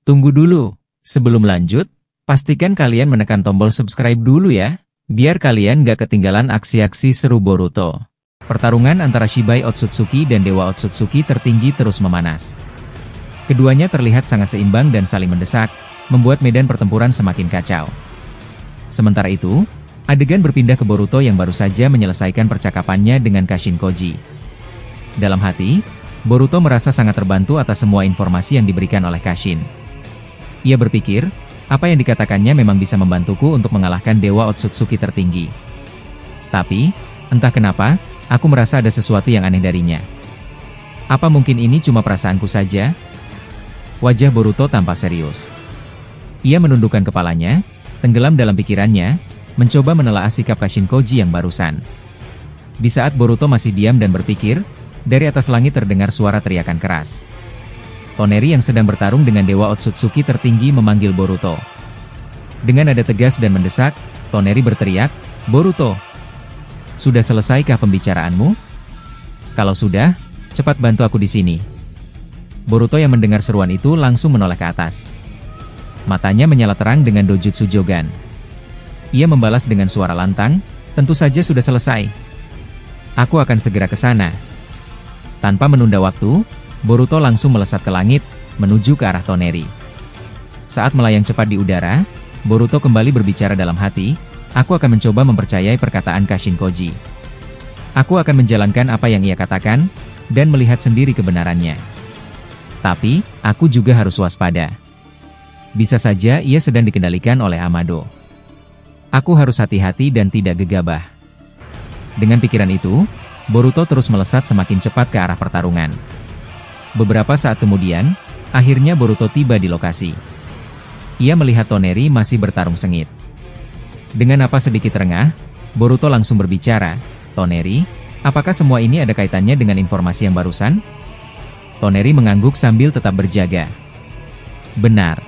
Tunggu dulu, sebelum lanjut, pastikan kalian menekan tombol subscribe dulu ya, biar kalian gak ketinggalan aksi-aksi seru Boruto. Pertarungan antara Shibai Otsutsuki dan Dewa Otsutsuki tertinggi terus memanas. Keduanya terlihat sangat seimbang dan saling mendesak, membuat medan pertempuran semakin kacau. Sementara itu, adegan berpindah ke Boruto yang baru saja menyelesaikan percakapannya dengan Kashin Koji. Dalam hati, Boruto merasa sangat terbantu atas semua informasi yang diberikan oleh Kashin. Ia berpikir, apa yang dikatakannya memang bisa membantuku untuk mengalahkan Dewa Otsutsuki tertinggi. Tapi, entah kenapa, aku merasa ada sesuatu yang aneh darinya. Apa mungkin ini cuma perasaanku saja? Wajah Boruto tampak serius. Ia menundukkan kepalanya, tenggelam dalam pikirannya, mencoba menelaah sikap Kashin Koji yang barusan. Di saat Boruto masih diam dan berpikir, dari atas langit terdengar suara teriakan keras. Toneri yang sedang bertarung dengan Dewa Otsutsuki tertinggi memanggil Boruto. Dengan nada tegas dan mendesak, Toneri berteriak, "Boruto! Sudah selesaikah pembicaraanmu? Kalau sudah, cepat bantu aku di sini." Boruto yang mendengar seruan itu langsung menoleh ke atas. Matanya menyala terang dengan dojutsu Jogan. Ia membalas dengan suara lantang, "Tentu saja sudah selesai. Aku akan segera ke sana." Tanpa menunda waktu, Boruto langsung melesat ke langit, menuju ke arah Toneri. Saat melayang cepat di udara, Boruto kembali berbicara dalam hati, "Aku akan mencoba mempercayai perkataan Kashin Koji. Aku akan menjalankan apa yang ia katakan, dan melihat sendiri kebenarannya. Tapi, aku juga harus waspada. Bisa saja ia sedang dikendalikan oleh Amado. Aku harus hati-hati dan tidak gegabah." Dengan pikiran itu, Boruto terus melesat semakin cepat ke arah pertarungan. Beberapa saat kemudian, akhirnya Boruto tiba di lokasi. Ia melihat Toneri masih bertarung sengit. Dengan napas sedikit rengah, Boruto langsung berbicara, "Toneri, apakah semua ini ada kaitannya dengan informasi yang barusan?" Toneri mengangguk sambil tetap berjaga. "Benar.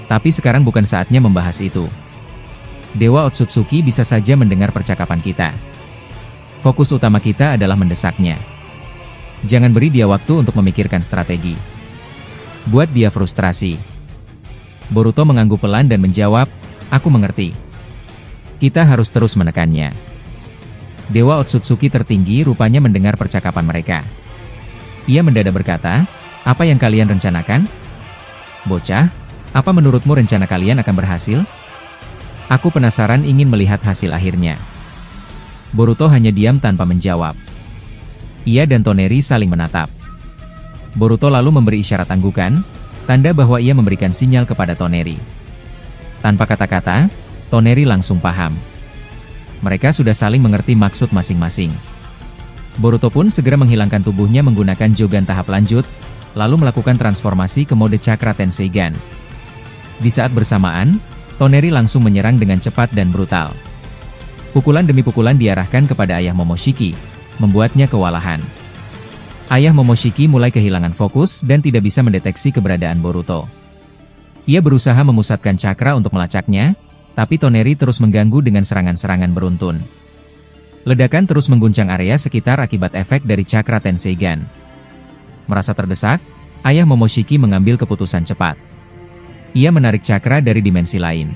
Tapi sekarang bukan saatnya membahas itu. Dewa Otsutsuki bisa saja mendengar percakapan kita. Fokus utama kita adalah mendesaknya. Jangan beri dia waktu untuk memikirkan strategi. Buat dia frustrasi." Boruto mengangguk pelan dan menjawab, "Aku mengerti. Kita harus terus menekannya." Dewa Otsutsuki tertinggi rupanya mendengar percakapan mereka. Ia mendadak berkata, "Apa yang kalian rencanakan? Bocah, apa menurutmu rencana kalian akan berhasil? Aku penasaran ingin melihat hasil akhirnya." Boruto hanya diam tanpa menjawab. Ia dan Toneri saling menatap. Boruto lalu memberi isyarat anggukan, tanda bahwa ia memberikan sinyal kepada Toneri. Tanpa kata-kata, Toneri langsung paham. Mereka sudah saling mengerti maksud masing-masing. Boruto pun segera menghilangkan tubuhnya menggunakan Jogan tahap lanjut, lalu melakukan transformasi ke mode Cakra Tenseigan. Di saat bersamaan, Toneri langsung menyerang dengan cepat dan brutal. Pukulan demi pukulan diarahkan kepada ayah Momoshiki, membuatnya kewalahan. Ayah Momoshiki mulai kehilangan fokus dan tidak bisa mendeteksi keberadaan Boruto. Ia berusaha memusatkan cakra untuk melacaknya, tapi Toneri terus mengganggu dengan serangan-serangan beruntun. Ledakan terus mengguncang area sekitar akibat efek dari Cakra Tenseigan. Merasa terdesak, ayah Momoshiki mengambil keputusan cepat. Ia menarik cakra dari dimensi lain.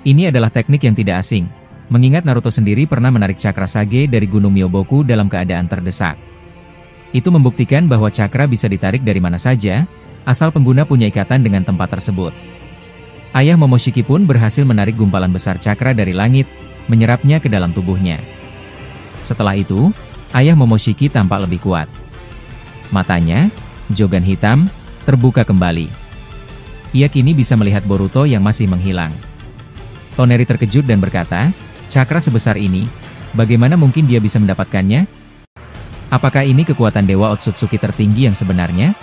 Ini adalah teknik yang tidak asing, mengingat Naruto sendiri pernah menarik cakra Sage dari Gunung Myoboku dalam keadaan terdesak. Itu membuktikan bahwa cakra bisa ditarik dari mana saja, asal pengguna punya ikatan dengan tempat tersebut. Ayah Momoshiki pun berhasil menarik gumpalan besar cakra dari langit, menyerapnya ke dalam tubuhnya. Setelah itu, ayah Momoshiki tampak lebih kuat. Matanya, Jogan hitam, terbuka kembali. Ia kini bisa melihat Boruto yang masih menghilang. Toneri terkejut dan berkata, "Cakra sebesar ini, bagaimana mungkin dia bisa mendapatkannya? Apakah ini kekuatan Dewa Otsutsuki tertinggi yang sebenarnya?"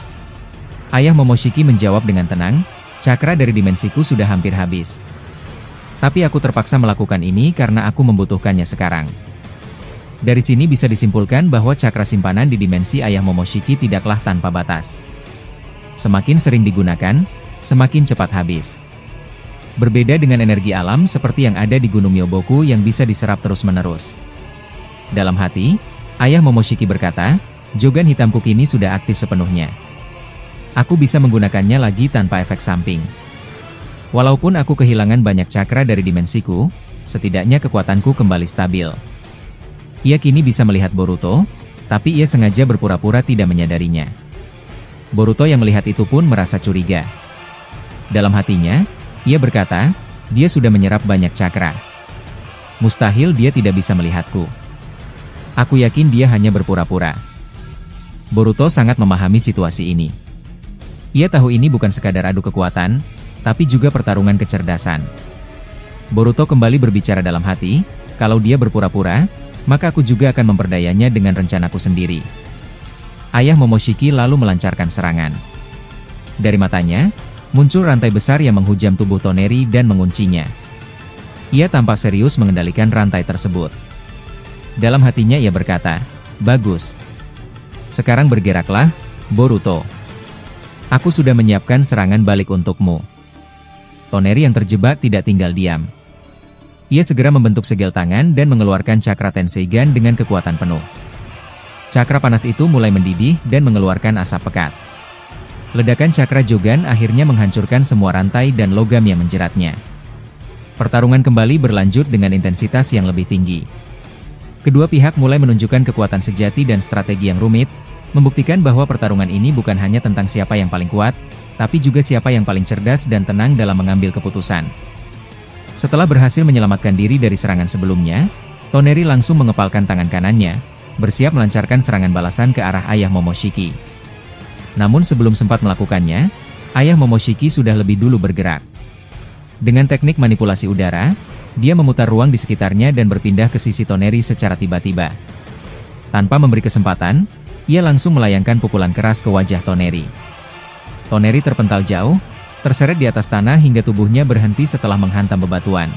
Ayah Momoshiki menjawab dengan tenang, "Cakra dari dimensiku sudah hampir habis. Tapi aku terpaksa melakukan ini karena aku membutuhkannya sekarang." Dari sini bisa disimpulkan bahwa cakra simpanan di dimensi ayah Momoshiki tidaklah tanpa batas. Semakin sering digunakan, semakin cepat habis. Berbeda dengan energi alam seperti yang ada di Gunung Myoboku yang bisa diserap terus-menerus. Dalam hati, ayah Momoshiki berkata, "Jogan hitamku kini sudah aktif sepenuhnya. Aku bisa menggunakannya lagi tanpa efek samping. Walaupun aku kehilangan banyak cakra dari dimensiku, setidaknya kekuatanku kembali stabil. Ia kini bisa melihat Boruto, tapi ia sengaja berpura-pura tidak menyadarinya. Boruto yang melihat itu pun merasa curiga. Dalam hatinya, ia berkata, dia sudah menyerap banyak cakra. Mustahil dia tidak bisa melihatku. Aku yakin dia hanya berpura-pura. Boruto sangat memahami situasi ini. Ia tahu ini bukan sekadar adu kekuatan, tapi juga pertarungan kecerdasan. Boruto kembali berbicara dalam hati, kalau dia berpura-pura, maka aku juga akan memperdayanya dengan rencanaku sendiri. Ayah Momoshiki lalu melancarkan serangan. Dari matanya, muncul rantai besar yang menghujam tubuh Toneri dan menguncinya. Ia tampak serius mengendalikan rantai tersebut. Dalam hatinya ia berkata, bagus. Sekarang bergeraklah, Boruto. Aku sudah menyiapkan serangan balik untukmu. Toneri yang terjebak tidak tinggal diam. Ia segera membentuk segel tangan dan mengeluarkan cakra Tenseigan dengan kekuatan penuh. Cakra panas itu mulai mendidih dan mengeluarkan asap pekat. Ledakan cakra Jogan akhirnya menghancurkan semua rantai dan logam yang menjeratnya. Pertarungan kembali berlanjut dengan intensitas yang lebih tinggi. Kedua pihak mulai menunjukkan kekuatan sejati dan strategi yang rumit, membuktikan bahwa pertarungan ini bukan hanya tentang siapa yang paling kuat, tapi juga siapa yang paling cerdas dan tenang dalam mengambil keputusan. Setelah berhasil menyelamatkan diri dari serangan sebelumnya, Toneri langsung mengepalkan tangan kanannya, bersiap melancarkan serangan balasan ke arah ayah Momoshiki. Namun sebelum sempat melakukannya, ayah Momoshiki sudah lebih dulu bergerak. Dengan teknik manipulasi udara, dia memutar ruang di sekitarnya dan berpindah ke sisi Toneri secara tiba-tiba. Tanpa memberi kesempatan, ia langsung melayangkan pukulan keras ke wajah Toneri. Toneri terpental jauh, terseret di atas tanah hingga tubuhnya berhenti setelah menghantam bebatuan.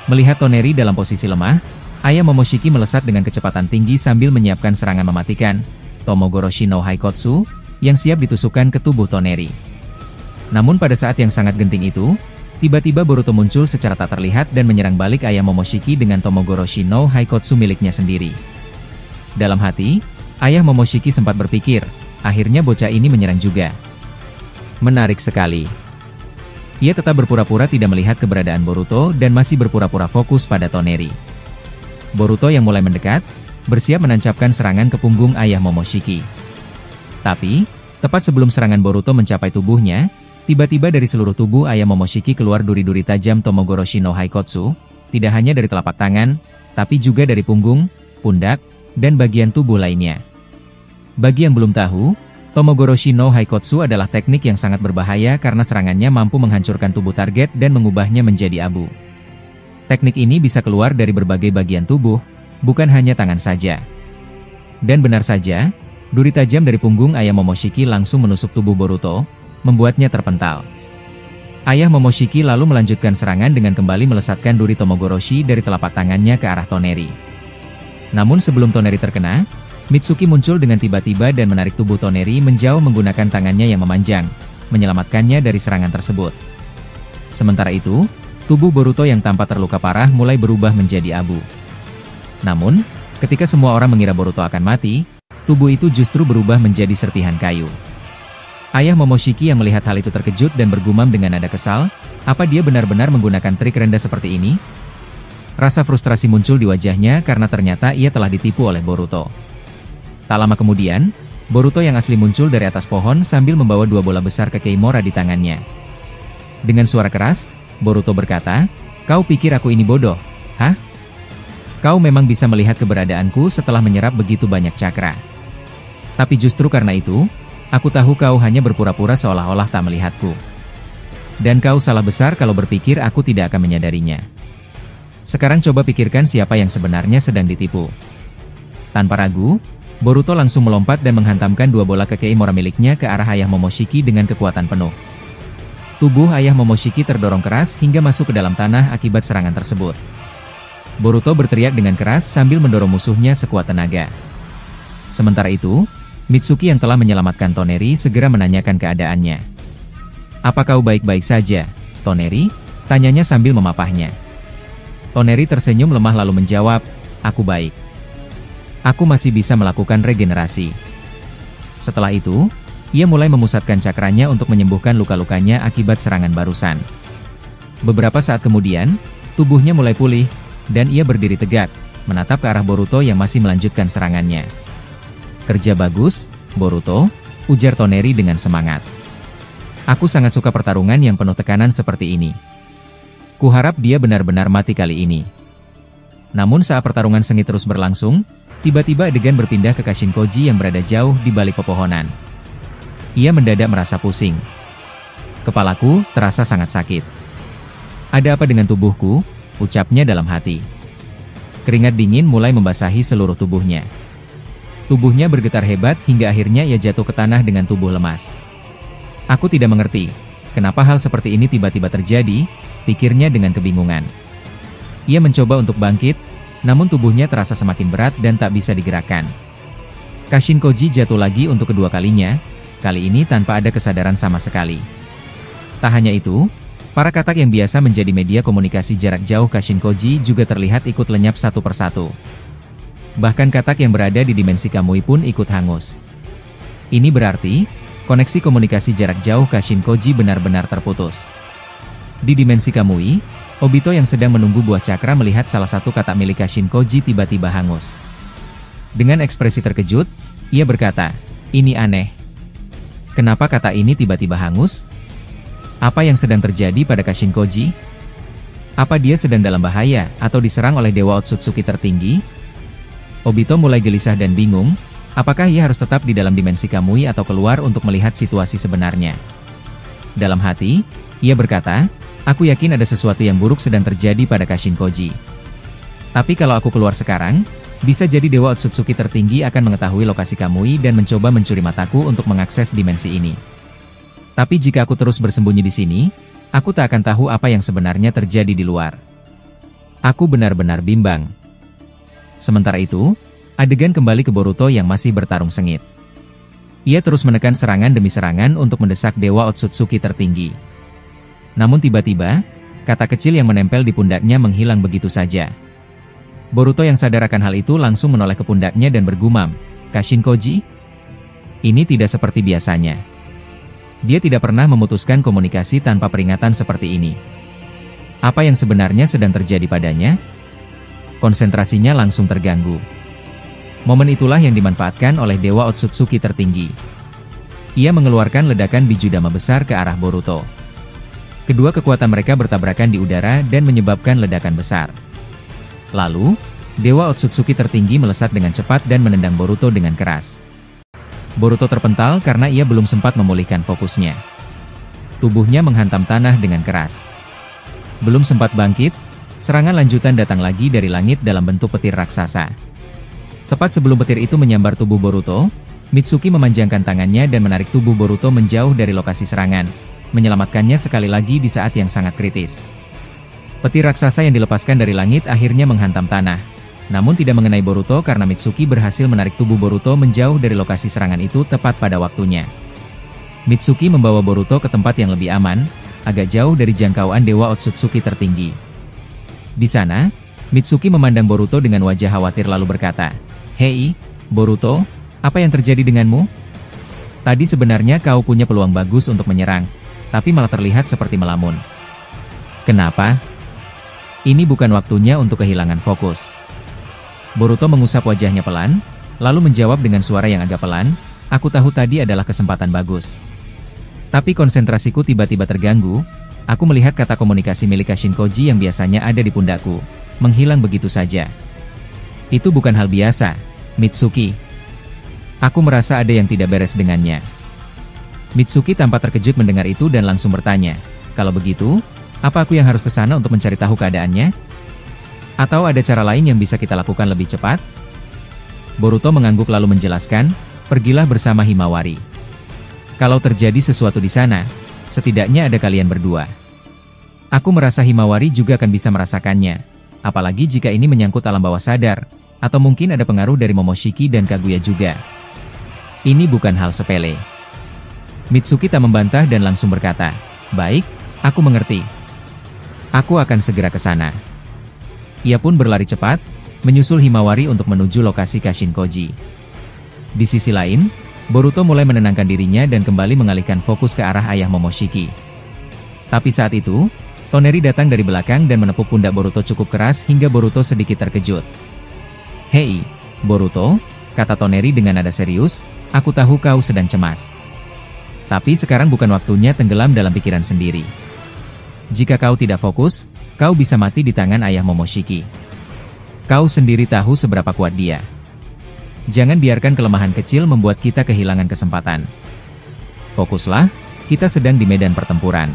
Melihat Toneri dalam posisi lemah, ayah Momoshiki melesat dengan kecepatan tinggi sambil menyiapkan serangan mematikan, Tomogoroshi no Haikotsu, yang siap ditusukkan ke tubuh Toneri. Namun pada saat yang sangat genting itu, tiba-tiba Boruto muncul secara tak terlihat dan menyerang balik ayah Momoshiki dengan Tomogoroshi no Haikotsu miliknya sendiri. Dalam hati, ayah Momoshiki sempat berpikir, akhirnya bocah ini menyerang juga. Menarik sekali. Ia tetap berpura-pura tidak melihat keberadaan Boruto dan masih berpura-pura fokus pada Toneri. Boruto yang mulai mendekat, bersiap menancapkan serangan ke punggung ayah Momoshiki. Tapi, tepat sebelum serangan Boruto mencapai tubuhnya, tiba-tiba dari seluruh tubuh ayah Momoshiki keluar duri-duri tajam Tomogoroshi no Haikotsu, tidak hanya dari telapak tangan, tapi juga dari punggung, pundak, dan bagian tubuh lainnya. Bagi yang belum tahu, Tomogoroshi no Haikotsu adalah teknik yang sangat berbahaya karena serangannya mampu menghancurkan tubuh target dan mengubahnya menjadi abu. Teknik ini bisa keluar dari berbagai bagian tubuh, bukan hanya tangan saja. Dan benar saja, duri tajam dari punggung ayah Momoshiki langsung menusuk tubuh Boruto, membuatnya terpental. Ayah Momoshiki lalu melanjutkan serangan dengan kembali melesatkan duri Tomogoroshi dari telapak tangannya ke arah Toneri. Namun sebelum Toneri terkena, Mitsuki muncul dengan tiba-tiba dan menarik tubuh Toneri menjauh menggunakan tangannya yang memanjang, menyelamatkannya dari serangan tersebut. Sementara itu, tubuh Boruto yang tampak terluka parah mulai berubah menjadi abu. Namun, ketika semua orang mengira Boruto akan mati, tubuh itu justru berubah menjadi serpihan kayu. Ayah Momoshiki yang melihat hal itu terkejut dan bergumam dengan nada kesal, apa dia benar-benar menggunakan trik rendah seperti ini? Rasa frustrasi muncul di wajahnya karena ternyata ia telah ditipu oleh Boruto. Tak lama kemudian, Boruto yang asli muncul dari atas pohon sambil membawa dua bola besar Kekeimora di tangannya. Dengan suara keras, Boruto berkata, "Kau pikir aku ini bodoh, hah? Kau memang bisa melihat keberadaanku setelah menyerap begitu banyak cakra. Tapi justru karena itu, aku tahu kau hanya berpura-pura seolah-olah tak melihatku. Dan kau salah besar kalau berpikir aku tidak akan menyadarinya. Sekarang coba pikirkan siapa yang sebenarnya sedang ditipu." Tanpa ragu, Boruto langsung melompat dan menghantamkan dua bola Kekeimora miliknya ke arah ayah Momoshiki dengan kekuatan penuh. Tubuh ayah Momoshiki terdorong keras hingga masuk ke dalam tanah akibat serangan tersebut. Boruto berteriak dengan keras sambil mendorong musuhnya sekuat tenaga. Sementara itu, Mitsuki yang telah menyelamatkan Toneri segera menanyakan keadaannya. "Apa kau baik-baik saja, Toneri?" tanyanya sambil memapahnya. Toneri tersenyum lemah lalu menjawab, "Aku baik. Aku masih bisa melakukan regenerasi." Setelah itu, Ia mulai memusatkan cakranya untuk menyembuhkan luka-lukanya akibat serangan barusan. Beberapa saat kemudian, tubuhnya mulai pulih, dan ia berdiri tegak, menatap ke arah Boruto yang masih melanjutkan serangannya. "Kerja bagus, Boruto," ujar Toneri dengan semangat. "Aku sangat suka pertarungan yang penuh tekanan seperti ini. Kuharap dia benar-benar mati kali ini." Namun saat pertarungan sengit terus berlangsung, tiba-tiba adegan berpindah ke Kashinkoji yang berada jauh di balik pepohonan. Ia mendadak merasa pusing. "Kepalaku terasa sangat sakit. Ada apa dengan tubuhku?" ucapnya dalam hati. Keringat dingin mulai membasahi seluruh tubuhnya. Tubuhnya bergetar hebat hingga akhirnya ia jatuh ke tanah dengan tubuh lemas. "Aku tidak mengerti, kenapa hal seperti ini tiba-tiba terjadi," pikirnya dengan kebingungan. Ia mencoba untuk bangkit, namun tubuhnya terasa semakin berat dan tak bisa digerakkan. Kashinkoji jatuh lagi untuk kedua kalinya, kali ini tanpa ada kesadaran sama sekali. Tak hanya itu, para katak yang biasa menjadi media komunikasi jarak jauh Kashinkoji juga terlihat ikut lenyap satu persatu. Bahkan katak yang berada di dimensi Kamui pun ikut hangus. Ini berarti, koneksi komunikasi jarak jauh Kashinkoji benar-benar terputus. Di dimensi Kamui, Obito yang sedang menunggu buah cakra melihat salah satu katak milik Kashinkoji tiba-tiba hangus. Dengan ekspresi terkejut, ia berkata, "Ini aneh. Kenapa kata ini tiba-tiba hangus? Apa yang sedang terjadi pada Kashinkoji? Apa dia sedang dalam bahaya atau diserang oleh Dewa Otsutsuki tertinggi?" Obito mulai gelisah dan bingung, apakah ia harus tetap di dalam dimensi Kamui atau keluar untuk melihat situasi sebenarnya. Dalam hati, ia berkata, "Aku yakin ada sesuatu yang buruk sedang terjadi pada Kashinkoji. Tapi kalau aku keluar sekarang, bisa jadi Dewa Otsutsuki tertinggi akan mengetahui lokasi Kamui dan mencoba mencuri mataku untuk mengakses dimensi ini. Tapi jika aku terus bersembunyi di sini, aku tak akan tahu apa yang sebenarnya terjadi di luar." Aku benar-benar bimbang. Sementara itu, adegan kembali ke Boruto yang masih bertarung sengit. Ia terus menekan serangan demi serangan untuk mendesak Dewa Otsutsuki tertinggi. Namun tiba-tiba, kata kecil yang menempel di pundaknya menghilang begitu saja. Boruto yang sadar akan hal itu langsung menoleh ke pundaknya dan bergumam, "Kashinkoji? Ini tidak seperti biasanya." Dia tidak pernah memutuskan komunikasi tanpa peringatan seperti ini. Apa yang sebenarnya sedang terjadi padanya? Konsentrasinya langsung terganggu. Momen itulah yang dimanfaatkan oleh Dewa Otsutsuki tertinggi. Ia mengeluarkan ledakan Bijudama besar ke arah Boruto. Kedua kekuatan mereka bertabrakan di udara dan menyebabkan ledakan besar. Lalu, Dewa Otsutsuki tertinggi melesat dengan cepat dan menendang Boruto dengan keras. Boruto terpental karena ia belum sempat memulihkan fokusnya. Tubuhnya menghantam tanah dengan keras. Belum sempat bangkit, serangan lanjutan datang lagi dari langit dalam bentuk petir raksasa. Tepat sebelum petir itu menyambar tubuh Boruto, Mitsuki memanjangkan tangannya dan menarik tubuh Boruto menjauh dari lokasi serangan, menyelamatkannya sekali lagi di saat yang sangat kritis. Petir raksasa yang dilepaskan dari langit akhirnya menghantam tanah, namun tidak mengenai Boruto karena Mitsuki berhasil menarik tubuh Boruto menjauh dari lokasi serangan itu tepat pada waktunya. Mitsuki membawa Boruto ke tempat yang lebih aman, agak jauh dari jangkauan Dewa Otsutsuki tertinggi. Di sana, Mitsuki memandang Boruto dengan wajah khawatir lalu berkata, "Hei, Boruto, apa yang terjadi denganmu? Tadi sebenarnya kau punya peluang bagus untuk menyerang, tapi malah terlihat seperti melamun. Kenapa? Ini bukan waktunya untuk kehilangan fokus." Boruto mengusap wajahnya pelan, lalu menjawab dengan suara yang agak pelan, "Aku tahu tadi adalah kesempatan bagus. Tapi konsentrasiku tiba-tiba terganggu, aku melihat kata komunikasi milik Kashinkoji yang biasanya ada di pundakku, menghilang begitu saja. Itu bukan hal biasa, Mitsuki. Aku merasa ada yang tidak beres dengannya." Mitsuki tampak terkejut mendengar itu dan langsung bertanya, "Kalau begitu, apa aku yang harus ke sana untuk mencari tahu keadaannya? Atau ada cara lain yang bisa kita lakukan lebih cepat?" Boruto mengangguk lalu menjelaskan, "Pergilah bersama Himawari. Kalau terjadi sesuatu di sana, setidaknya ada kalian berdua. Aku merasa Himawari juga akan bisa merasakannya, apalagi jika ini menyangkut alam bawah sadar, atau mungkin ada pengaruh dari Momoshiki dan Kaguya juga. Ini bukan hal sepele." Mitsuki tak membantah dan langsung berkata, "Baik, aku mengerti. Aku akan segera ke sana." Ia pun berlari cepat, menyusul Himawari untuk menuju lokasi Kashinkoji. Di sisi lain, Boruto mulai menenangkan dirinya dan kembali mengalihkan fokus ke arah ayah Momoshiki. Tapi saat itu, Toneri datang dari belakang dan menepuk pundak Boruto cukup keras hingga Boruto sedikit terkejut. "Hei, Boruto," kata Toneri dengan nada serius, "aku tahu kau sedang cemas. Tapi sekarang bukan waktunya tenggelam dalam pikiran sendiri. Jika kau tidak fokus, kau bisa mati di tangan ayah Momoshiki. Kau sendiri tahu seberapa kuat dia. Jangan biarkan kelemahan kecil membuat kita kehilangan kesempatan. Fokuslah, kita sedang di medan pertempuran."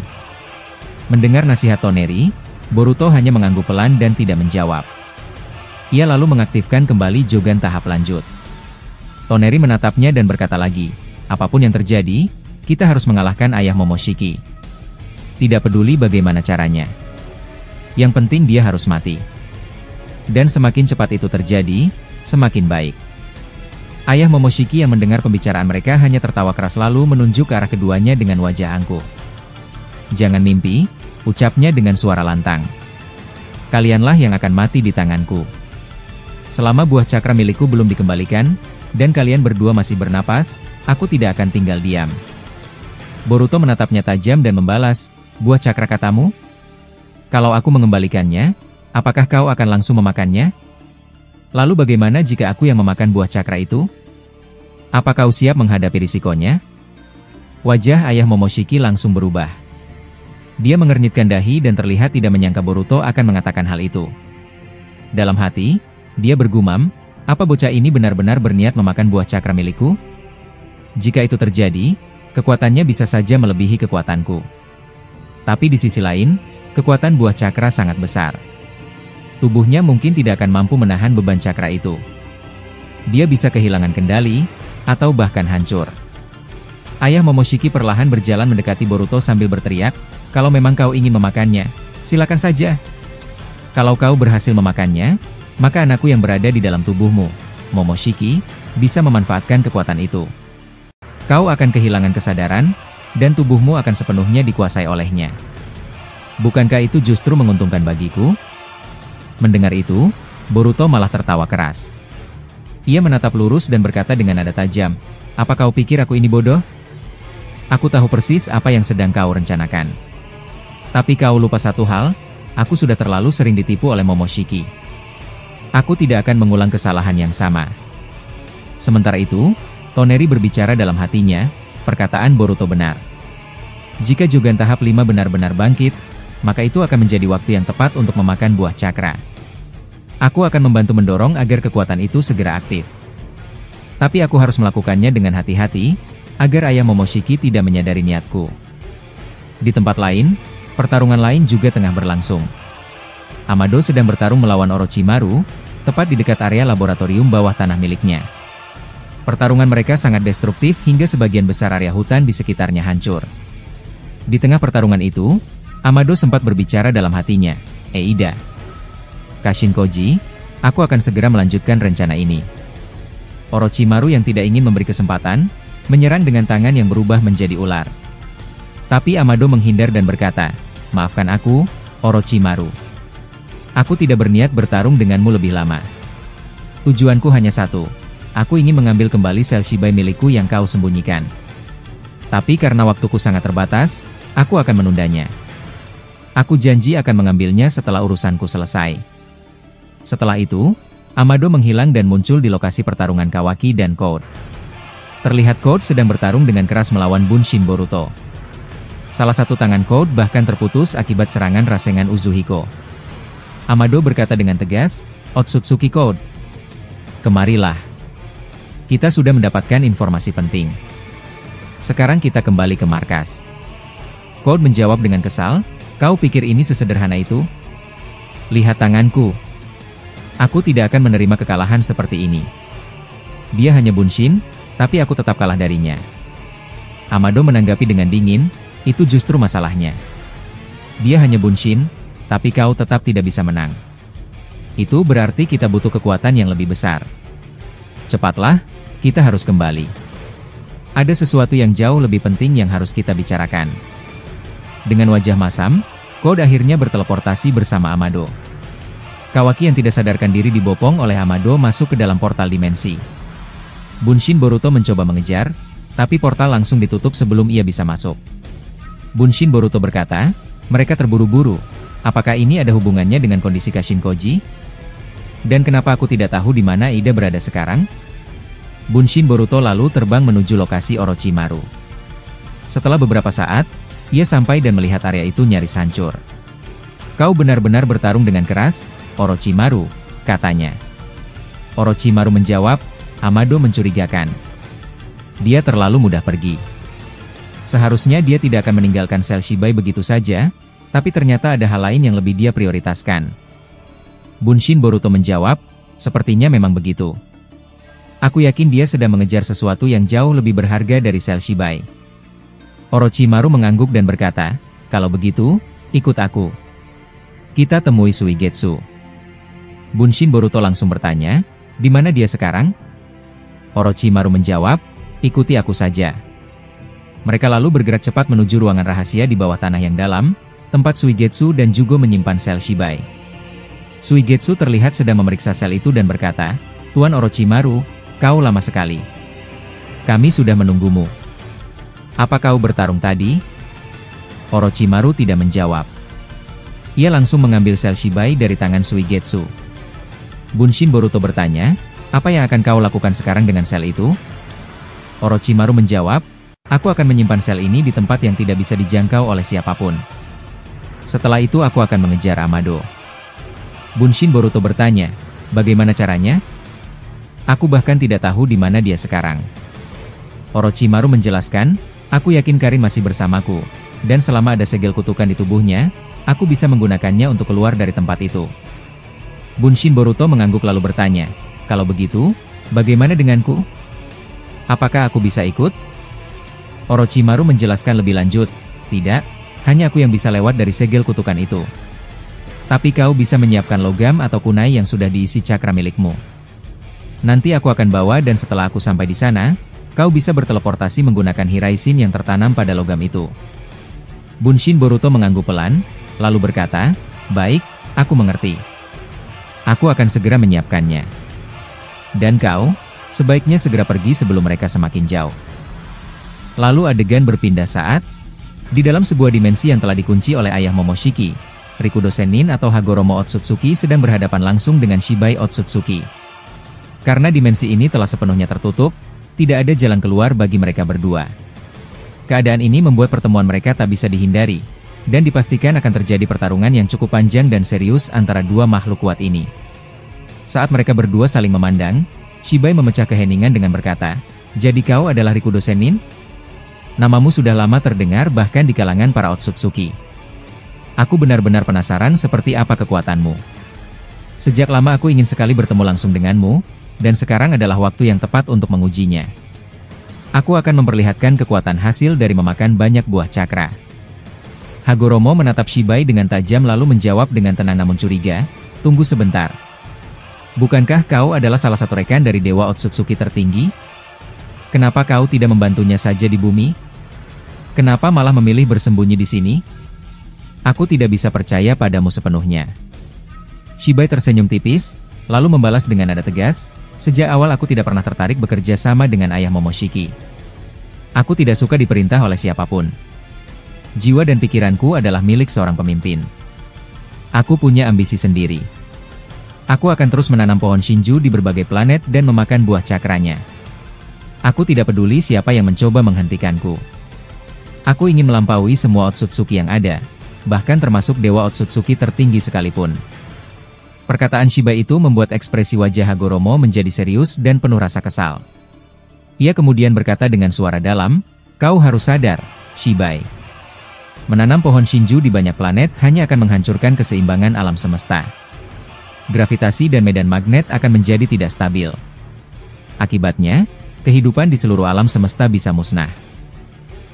Mendengar nasihat Toneri, Boruto hanya mengangguk pelan dan tidak menjawab. Ia lalu mengaktifkan kembali Jogan tahap lanjut. Toneri menatapnya dan berkata lagi, "Apapun yang terjadi, kita harus mengalahkan ayah Momoshiki. Tidak peduli bagaimana caranya. Yang penting dia harus mati. Dan semakin cepat itu terjadi, semakin baik." Ayah Momoshiki yang mendengar pembicaraan mereka hanya tertawa keras lalu menunjuk ke arah keduanya dengan wajah angkuh. "Jangan mimpi," ucapnya dengan suara lantang. "Kalianlah yang akan mati di tanganku. Selama buah cakra milikku belum dikembalikan, dan kalian berdua masih bernapas, aku tidak akan tinggal diam." Boruto menatapnya tajam dan membalas, "Buah cakra katamu? Kalau aku mengembalikannya, apakah kau akan langsung memakannya? Lalu bagaimana jika aku yang memakan buah cakra itu? Apa kau siap menghadapi risikonya?" Wajah ayah Momoshiki langsung berubah. Dia mengernyitkan dahi dan terlihat tidak menyangka Boruto akan mengatakan hal itu. Dalam hati, dia bergumam, "Apa bocah ini benar-benar berniat memakan buah cakra milikku? Jika itu terjadi, kekuatannya bisa saja melebihi kekuatanku. Tapi di sisi lain, kekuatan buah cakra sangat besar. Tubuhnya mungkin tidak akan mampu menahan beban cakra itu. Dia bisa kehilangan kendali, atau bahkan hancur." Ayah Momoshiki perlahan berjalan mendekati Boruto sambil berteriak, "Kalau memang kau ingin memakannya, silakan saja. Kalau kau berhasil memakannya, maka anakku yang berada di dalam tubuhmu, Momoshiki, bisa memanfaatkan kekuatan itu. Kau akan kehilangan kesadaran, dan tubuhmu akan sepenuhnya dikuasai olehnya. Bukankah itu justru menguntungkan bagiku?" Mendengar itu, Boruto malah tertawa keras. Ia menatap lurus dan berkata dengan nada tajam, "Apa kau pikir aku ini bodoh? Aku tahu persis apa yang sedang kau rencanakan. Tapi kau lupa satu hal, aku sudah terlalu sering ditipu oleh Momoshiki. Aku tidak akan mengulang kesalahan yang sama." Sementara itu, Toneri berbicara dalam hatinya, perkataan Boruto benar. Jika Jogan tahap 5 benar-benar bangkit, maka itu akan menjadi waktu yang tepat untuk memakan buah cakra. Aku akan membantu mendorong agar kekuatan itu segera aktif. Tapi aku harus melakukannya dengan hati-hati, agar ayah Momoshiki tidak menyadari niatku. Di tempat lain, pertarungan lain juga tengah berlangsung. Amado sedang bertarung melawan Orochimaru, tepat di dekat area laboratorium bawah tanah miliknya. Pertarungan mereka sangat destruktif hingga sebagian besar area hutan di sekitarnya hancur. Di tengah pertarungan itu, Amado sempat berbicara dalam hatinya, "Eida, Kashin Koji, aku akan segera melanjutkan rencana ini." Orochimaru yang tidak ingin memberi kesempatan, menyerang dengan tangan yang berubah menjadi ular. Tapi Amado menghindar dan berkata, "Maafkan aku, Orochimaru. Aku tidak berniat bertarung denganmu lebih lama. Tujuanku hanya satu, aku ingin mengambil kembali sel Shibai milikku yang kau sembunyikan. Tapi karena waktuku sangat terbatas, aku akan menundanya. Aku janji akan mengambilnya setelah urusanku selesai." Setelah itu, Amado menghilang dan muncul di lokasi pertarungan Kawaki dan Code. Terlihat Code sedang bertarung dengan keras melawan Bunshin Boruto. Salah satu tangan Code bahkan terputus akibat serangan Rasengan Uzuhiko. Amado berkata dengan tegas, "Otsutsuki Code, kemarilah. Kita sudah mendapatkan informasi penting. Sekarang kita kembali ke markas." Code menjawab dengan kesal, "Kau pikir ini sesederhana itu? Lihat tanganku. Aku tidak akan menerima kekalahan seperti ini. Dia hanya Bunshin, tapi aku tetap kalah darinya." Amado menanggapi dengan dingin, "Itu justru masalahnya. Dia hanya Bunshin, tapi kau tetap tidak bisa menang. Itu berarti kita butuh kekuatan yang lebih besar. Cepatlah, kita harus kembali. Ada sesuatu yang jauh lebih penting yang harus kita bicarakan." Dengan wajah masam, Code akhirnya berteleportasi bersama Amado. Kawaki yang tidak sadarkan diri dibopong oleh Amado masuk ke dalam portal dimensi. Bunshin Boruto mencoba mengejar, tapi portal langsung ditutup sebelum ia bisa masuk. Bunshin Boruto berkata, mereka terburu-buru. Apakah ini ada hubungannya dengan kondisi Kashin Koji? Dan kenapa aku tidak tahu di mana Ida berada sekarang? Bunshin Boruto lalu terbang menuju lokasi Orochimaru. Setelah beberapa saat, ia sampai dan melihat area itu nyaris hancur. Kau benar-benar bertarung dengan keras, Orochimaru, katanya. Orochimaru menjawab, Amado mencurigakan. Dia terlalu mudah pergi. Seharusnya dia tidak akan meninggalkan sel Shibai begitu saja, tapi ternyata ada hal lain yang lebih dia prioritaskan. Bunshin Boruto menjawab, sepertinya memang begitu. Aku yakin dia sedang mengejar sesuatu yang jauh lebih berharga dari sel Shibai. Orochimaru mengangguk dan berkata, kalau begitu, ikut aku. Kita temui Suigetsu. Bunshin Boruto langsung bertanya, di mana dia sekarang? Orochimaru menjawab, ikuti aku saja. Mereka lalu bergerak cepat menuju ruangan rahasia di bawah tanah yang dalam, tempat Suigetsu dan Jugo menyimpan sel Shibai. Suigetsu terlihat sedang memeriksa sel itu dan berkata, Tuan Orochimaru, kau lama sekali. Kami sudah menunggumu. Apa kau bertarung tadi? Orochimaru tidak menjawab. Ia langsung mengambil sel Shibai dari tangan Suigetsu. Bunshin Boruto bertanya, apa yang akan kau lakukan sekarang dengan sel itu? Orochimaru menjawab, aku akan menyimpan sel ini di tempat yang tidak bisa dijangkau oleh siapapun. Setelah itu aku akan mengejar Amado. Bunshin Boruto bertanya, bagaimana caranya? Aku bahkan tidak tahu di mana dia sekarang. Orochimaru menjelaskan, aku yakin Karin masih bersamaku, dan selama ada segel kutukan di tubuhnya, aku bisa menggunakannya untuk keluar dari tempat itu. Bunshin Boruto mengangguk lalu bertanya, kalau begitu, bagaimana denganku? Apakah aku bisa ikut? Orochimaru menjelaskan lebih lanjut, tidak, hanya aku yang bisa lewat dari segel kutukan itu. Tapi kau bisa menyiapkan logam atau kunai yang sudah diisi cakra milikmu. Nanti aku akan bawa dan setelah aku sampai di sana, kau bisa berteleportasi menggunakan Hiraisin yang tertanam pada logam itu. Bunshin Boruto mengangguk pelan, lalu berkata, baik, aku mengerti. Aku akan segera menyiapkannya. Dan kau, sebaiknya segera pergi sebelum mereka semakin jauh. Lalu adegan berpindah saat, di dalam sebuah dimensi yang telah dikunci oleh ayah Momoshiki, Rikudo Sennin atau Hagoromo Otsutsuki sedang berhadapan langsung dengan Shibai Otsutsuki. Karena dimensi ini telah sepenuhnya tertutup, tidak ada jalan keluar bagi mereka berdua. Keadaan ini membuat pertemuan mereka tak bisa dihindari, dan dipastikan akan terjadi pertarungan yang cukup panjang dan serius antara dua makhluk kuat ini. Saat mereka berdua saling memandang, Shibai memecah keheningan dengan berkata, jadi kau adalah Rikudo Sennin? Namamu sudah lama terdengar bahkan di kalangan para Otsutsuki. Aku benar-benar penasaran seperti apa kekuatanmu. Sejak lama aku ingin sekali bertemu langsung denganmu, dan sekarang adalah waktu yang tepat untuk mengujinya. Aku akan memperlihatkan kekuatan hasil dari memakan banyak buah cakra. Hagoromo menatap Shibai dengan tajam lalu menjawab dengan tenang namun curiga, tunggu sebentar. Bukankah kau adalah salah satu rekan dari Dewa Otsutsuki tertinggi? Kenapa kau tidak membantunya saja di bumi? Kenapa malah memilih bersembunyi di sini? Aku tidak bisa percaya padamu sepenuhnya. Shibai tersenyum tipis, lalu membalas dengan nada tegas, sejak awal aku tidak pernah tertarik bekerja sama dengan ayah Momoshiki. Aku tidak suka diperintah oleh siapapun. Jiwa dan pikiranku adalah milik seorang pemimpin. Aku punya ambisi sendiri. Aku akan terus menanam pohon Shinju di berbagai planet dan memakan buah cakranya. Aku tidak peduli siapa yang mencoba menghentikanku. Aku ingin melampaui semua Otsutsuki yang ada, bahkan termasuk Dewa Otsutsuki tertinggi sekalipun. Perkataan Shibai itu membuat ekspresi wajah Hagoromo menjadi serius dan penuh rasa kesal. Ia kemudian berkata dengan suara dalam, kau harus sadar, Shibai. Menanam pohon Shinju di banyak planet hanya akan menghancurkan keseimbangan alam semesta. Gravitasi dan medan magnet akan menjadi tidak stabil. Akibatnya, kehidupan di seluruh alam semesta bisa musnah.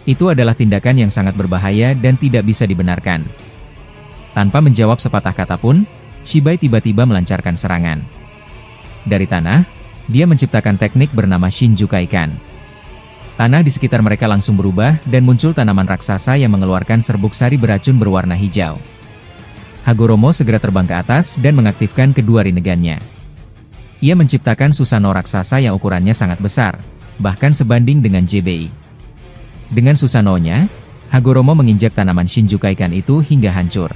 Itu adalah tindakan yang sangat berbahaya dan tidak bisa dibenarkan. Tanpa menjawab sepatah kata pun, Shibai tiba-tiba melancarkan serangan. Dari tanah, dia menciptakan teknik bernama Shinju Kaikan. Tanah di sekitar mereka langsung berubah dan muncul tanaman raksasa yang mengeluarkan serbuk sari beracun berwarna hijau. Hagoromo segera terbang ke atas dan mengaktifkan kedua rinnegannya. Ia menciptakan Susanoo raksasa yang ukurannya sangat besar, bahkan sebanding dengan JBI. Dengan Susanoo-nya, Hagoromo menginjak tanaman Shinjukaikan itu hingga hancur.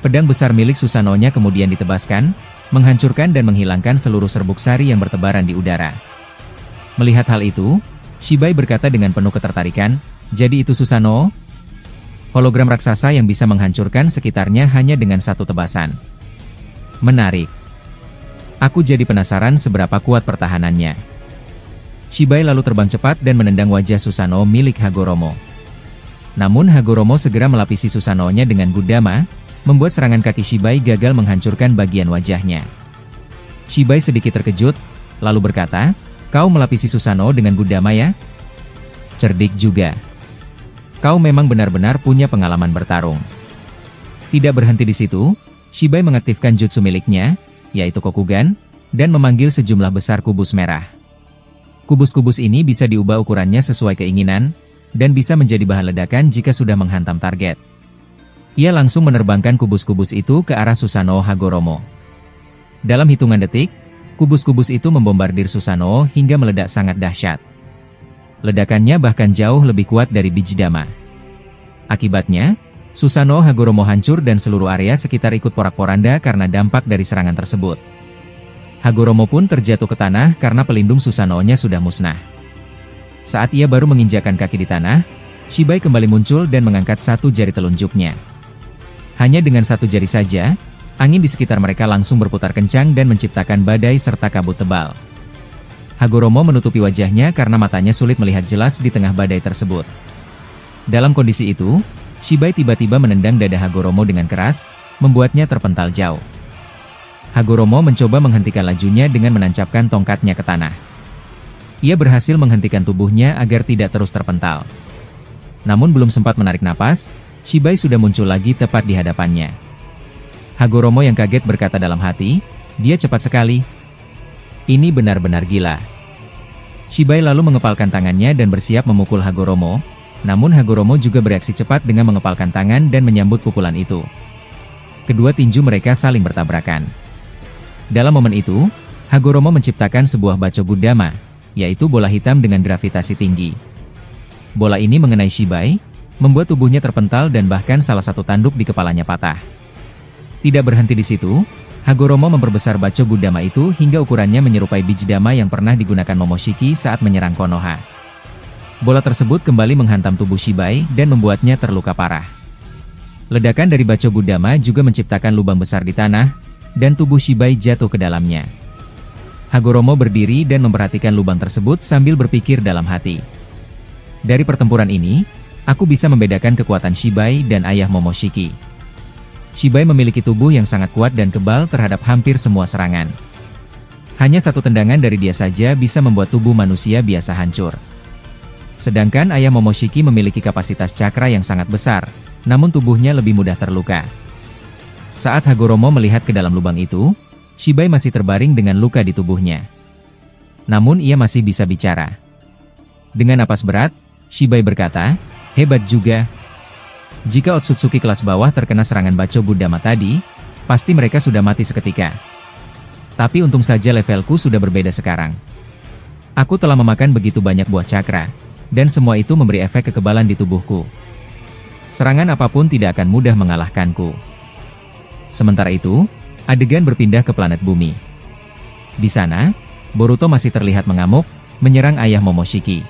Pedang besar milik Susanoo-nya kemudian ditebaskan, menghancurkan dan menghilangkan seluruh serbuk sari yang bertebaran di udara. Melihat hal itu, Shibai berkata dengan penuh ketertarikan, "Jadi itu Susanoo? Hologram raksasa yang bisa menghancurkan sekitarnya hanya dengan satu tebasan. Menarik. Aku jadi penasaran seberapa kuat pertahanannya." Shibai lalu terbang cepat dan menendang wajah Susanoo milik Hagoromo. Namun Hagoromo segera melapisi Susanoo-nya dengan Gudama, membuat serangan kaki Shibai gagal menghancurkan bagian wajahnya. Shibai sedikit terkejut, lalu berkata, "Kau melapisi Susanoo dengan Gudama ya? Cerdik juga. Kau memang benar-benar punya pengalaman bertarung." Tidak berhenti di situ, Shibai mengaktifkan jutsu miliknya, yaitu Kokugan, dan memanggil sejumlah besar kubus merah. Kubus-kubus ini bisa diubah ukurannya sesuai keinginan, dan bisa menjadi bahan ledakan jika sudah menghantam target. Ia langsung menerbangkan kubus-kubus itu ke arah Susanoo Hagoromo. Dalam hitungan detik, kubus-kubus itu membombardir Susanoo hingga meledak sangat dahsyat. Ledakannya bahkan jauh lebih kuat dari biji dama. Akibatnya, Susanoo Hagoromo hancur dan seluruh area sekitar ikut porak-poranda karena dampak dari serangan tersebut. Hagoromo pun terjatuh ke tanah karena pelindung Susanoo-nya sudah musnah. Saat ia baru menginjakkan kaki di tanah, Shibai kembali muncul dan mengangkat satu jari telunjuknya. Hanya dengan satu jari saja, angin di sekitar mereka langsung berputar kencang dan menciptakan badai serta kabut tebal. Hagoromo menutupi wajahnya karena matanya sulit melihat jelas di tengah badai tersebut. Dalam kondisi itu, Shibai tiba-tiba menendang dada Hagoromo dengan keras, membuatnya terpental jauh. Hagoromo mencoba menghentikan lajunya dengan menancapkan tongkatnya ke tanah. Ia berhasil menghentikan tubuhnya agar tidak terus terpental. Namun belum sempat menarik napas, Shibai sudah muncul lagi tepat di hadapannya. Hagoromo yang kaget berkata dalam hati, "Dia cepat sekali. Ini benar-benar gila." Shibai lalu mengepalkan tangannya dan bersiap memukul Hagoromo, namun Hagoromo juga bereaksi cepat dengan mengepalkan tangan dan menyambut pukulan itu. Kedua tinju mereka saling bertabrakan. Dalam momen itu, Hagoromo menciptakan sebuah Bachogudama, yaitu bola hitam dengan gravitasi tinggi. Bola ini mengenai Shibai, membuat tubuhnya terpental dan bahkan salah satu tanduk di kepalanya patah. Tidak berhenti di situ, Hagoromo memperbesar Bachogudama itu hingga ukurannya menyerupai biji dama yang pernah digunakan Momoshiki saat menyerang Konoha. Bola tersebut kembali menghantam tubuh Shibai dan membuatnya terluka parah. Ledakan dari Bachogudama juga menciptakan lubang besar di tanah, dan tubuh Shibai jatuh ke dalamnya. Hagoromo berdiri dan memperhatikan lubang tersebut sambil berpikir dalam hati. Dari pertempuran ini, aku bisa membedakan kekuatan Shibai dan ayah Momoshiki. Shibai memiliki tubuh yang sangat kuat dan kebal terhadap hampir semua serangan. Hanya satu tendangan dari dia saja bisa membuat tubuh manusia biasa hancur. Sedangkan ayah Momoshiki memiliki kapasitas cakra yang sangat besar, namun tubuhnya lebih mudah terluka. Saat Hagoromo melihat ke dalam lubang itu, Shibai masih terbaring dengan luka di tubuhnya. Namun ia masih bisa bicara. Dengan napas berat, Shibai berkata, "Hebat juga. Jika Otsutsuki kelas bawah terkena serangan Bachogudama tadi, pasti mereka sudah mati seketika. Tapi untung saja levelku sudah berbeda sekarang. Aku telah memakan begitu banyak buah cakra, dan semua itu memberi efek kekebalan di tubuhku. Serangan apapun tidak akan mudah mengalahkanku." Sementara itu, adegan berpindah ke planet bumi. Di sana, Boruto masih terlihat mengamuk, menyerang ayah Momoshiki.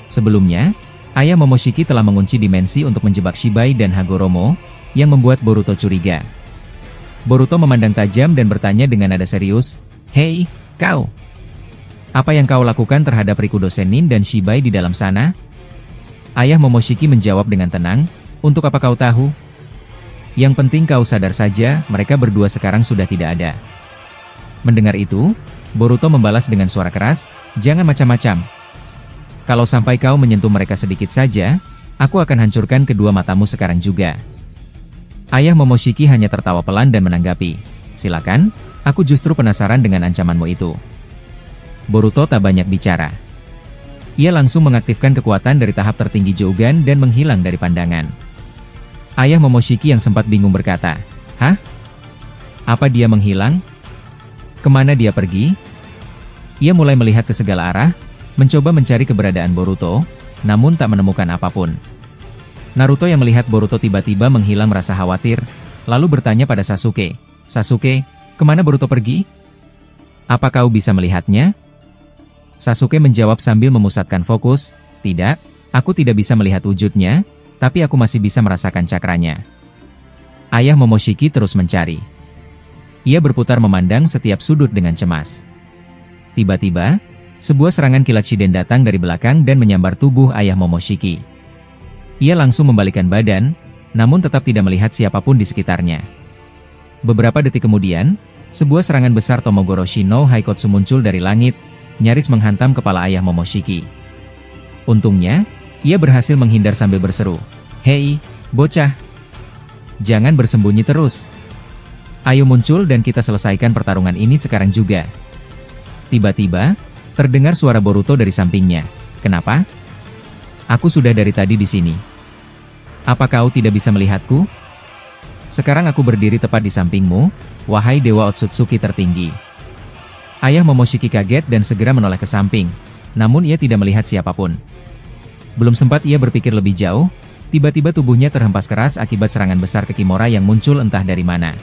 Sebelumnya, ayah Momoshiki telah mengunci dimensi untuk menjebak Shibai dan Hagoromo, yang membuat Boruto curiga. Boruto memandang tajam dan bertanya dengan nada serius, "Hei, kau! Apa yang kau lakukan terhadap Rikudo Sennin dan Shibai di dalam sana?" Ayah Momoshiki menjawab dengan tenang, "Untuk apa kau tahu? Yang penting kau sadar saja, mereka berdua sekarang sudah tidak ada." Mendengar itu, Boruto membalas dengan suara keras, "Jangan macam-macam. Kalau sampai kau menyentuh mereka sedikit saja, aku akan hancurkan kedua matamu sekarang juga." Ayah Momoshiki hanya tertawa pelan dan menanggapi, "Silakan, aku justru penasaran dengan ancamanmu itu." Boruto tak banyak bicara. Ia langsung mengaktifkan kekuatan dari tahap tertinggi Jougan dan menghilang dari pandangan. Ayah Momoshiki yang sempat bingung berkata, "Hah? Apa dia menghilang? Kemana dia pergi? Ia mulai melihat ke segala arah, mencoba mencari keberadaan Boruto, namun tak menemukan apapun. Naruto yang melihat Boruto tiba-tiba menghilang merasa khawatir, lalu bertanya pada Sasuke, "Sasuke, kemana Boruto pergi? Apa kau bisa melihatnya?" Sasuke menjawab sambil memusatkan fokus, "Tidak, aku tidak bisa melihat wujudnya, tapi aku masih bisa merasakan cakranya." Ayah Momoshiki terus mencari. Ia berputar memandang setiap sudut dengan cemas. Tiba-tiba, sebuah serangan kilat Shiden datang dari belakang dan menyambar tubuh ayah Momoshiki. Ia langsung membalikkan badan, namun tetap tidak melihat siapapun di sekitarnya. Beberapa detik kemudian, sebuah serangan besar Tomogoroshi no Haikotsu muncul dari langit, nyaris menghantam kepala ayah Momoshiki. Untungnya, ia berhasil menghindar sambil berseru, "Hei, bocah! Jangan bersembunyi terus. Ayo muncul dan kita selesaikan pertarungan ini sekarang juga." Tiba-tiba, terdengar suara Boruto dari sampingnya. "Kenapa? Aku sudah dari tadi di sini. Apa kau tidak bisa melihatku? Sekarang aku berdiri tepat di sampingmu, wahai Dewa Otsutsuki tertinggi." Ayah Momoshiki kaget dan segera menoleh ke samping, namun ia tidak melihat siapapun. Belum sempat ia berpikir lebih jauh, tiba-tiba tubuhnya terhempas keras akibat serangan besar ke Kimura yang muncul entah dari mana.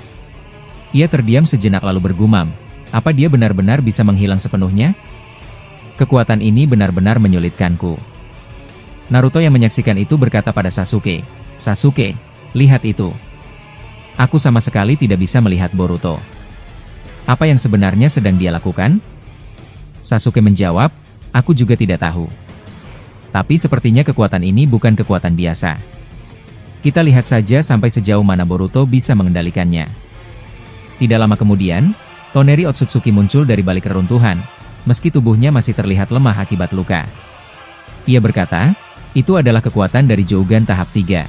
Ia terdiam sejenak lalu bergumam, apa dia benar-benar bisa menghilang sepenuhnya? Kekuatan ini benar-benar menyulitkanku. Naruto yang menyaksikan itu berkata pada Sasuke, "Sasuke, lihat itu. Aku sama sekali tidak bisa melihat Boruto. Apa yang sebenarnya sedang dia lakukan?" Sasuke menjawab, "Aku juga tidak tahu. Tapi sepertinya kekuatan ini bukan kekuatan biasa. Kita lihat saja sampai sejauh mana Boruto bisa mengendalikannya." Tidak lama kemudian, Toneri Otsutsuki muncul dari balik reruntuhan, meski tubuhnya masih terlihat lemah akibat luka. Ia berkata, "Itu adalah kekuatan dari Jougan tahap 3.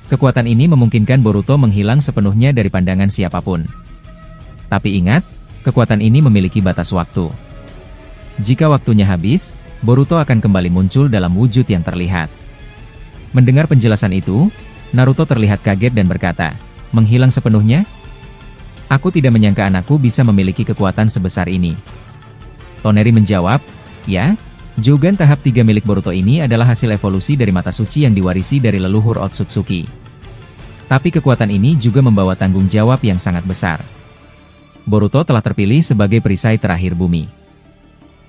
Kekuatan ini memungkinkan Boruto menghilang sepenuhnya dari pandangan siapapun. Tapi ingat, kekuatan ini memiliki batas waktu. Jika waktunya habis, Boruto akan kembali muncul dalam wujud yang terlihat." Mendengar penjelasan itu, Naruto terlihat kaget dan berkata, "Menghilang sepenuhnya? Aku tidak menyangka anakku bisa memiliki kekuatan sebesar ini." Toneri menjawab, "Ya, Jougan tahap 3 milik Boruto ini adalah hasil evolusi dari mata suci yang diwarisi dari leluhur Otsutsuki. Tapi kekuatan ini juga membawa tanggung jawab yang sangat besar. Boruto telah terpilih sebagai perisai terakhir bumi.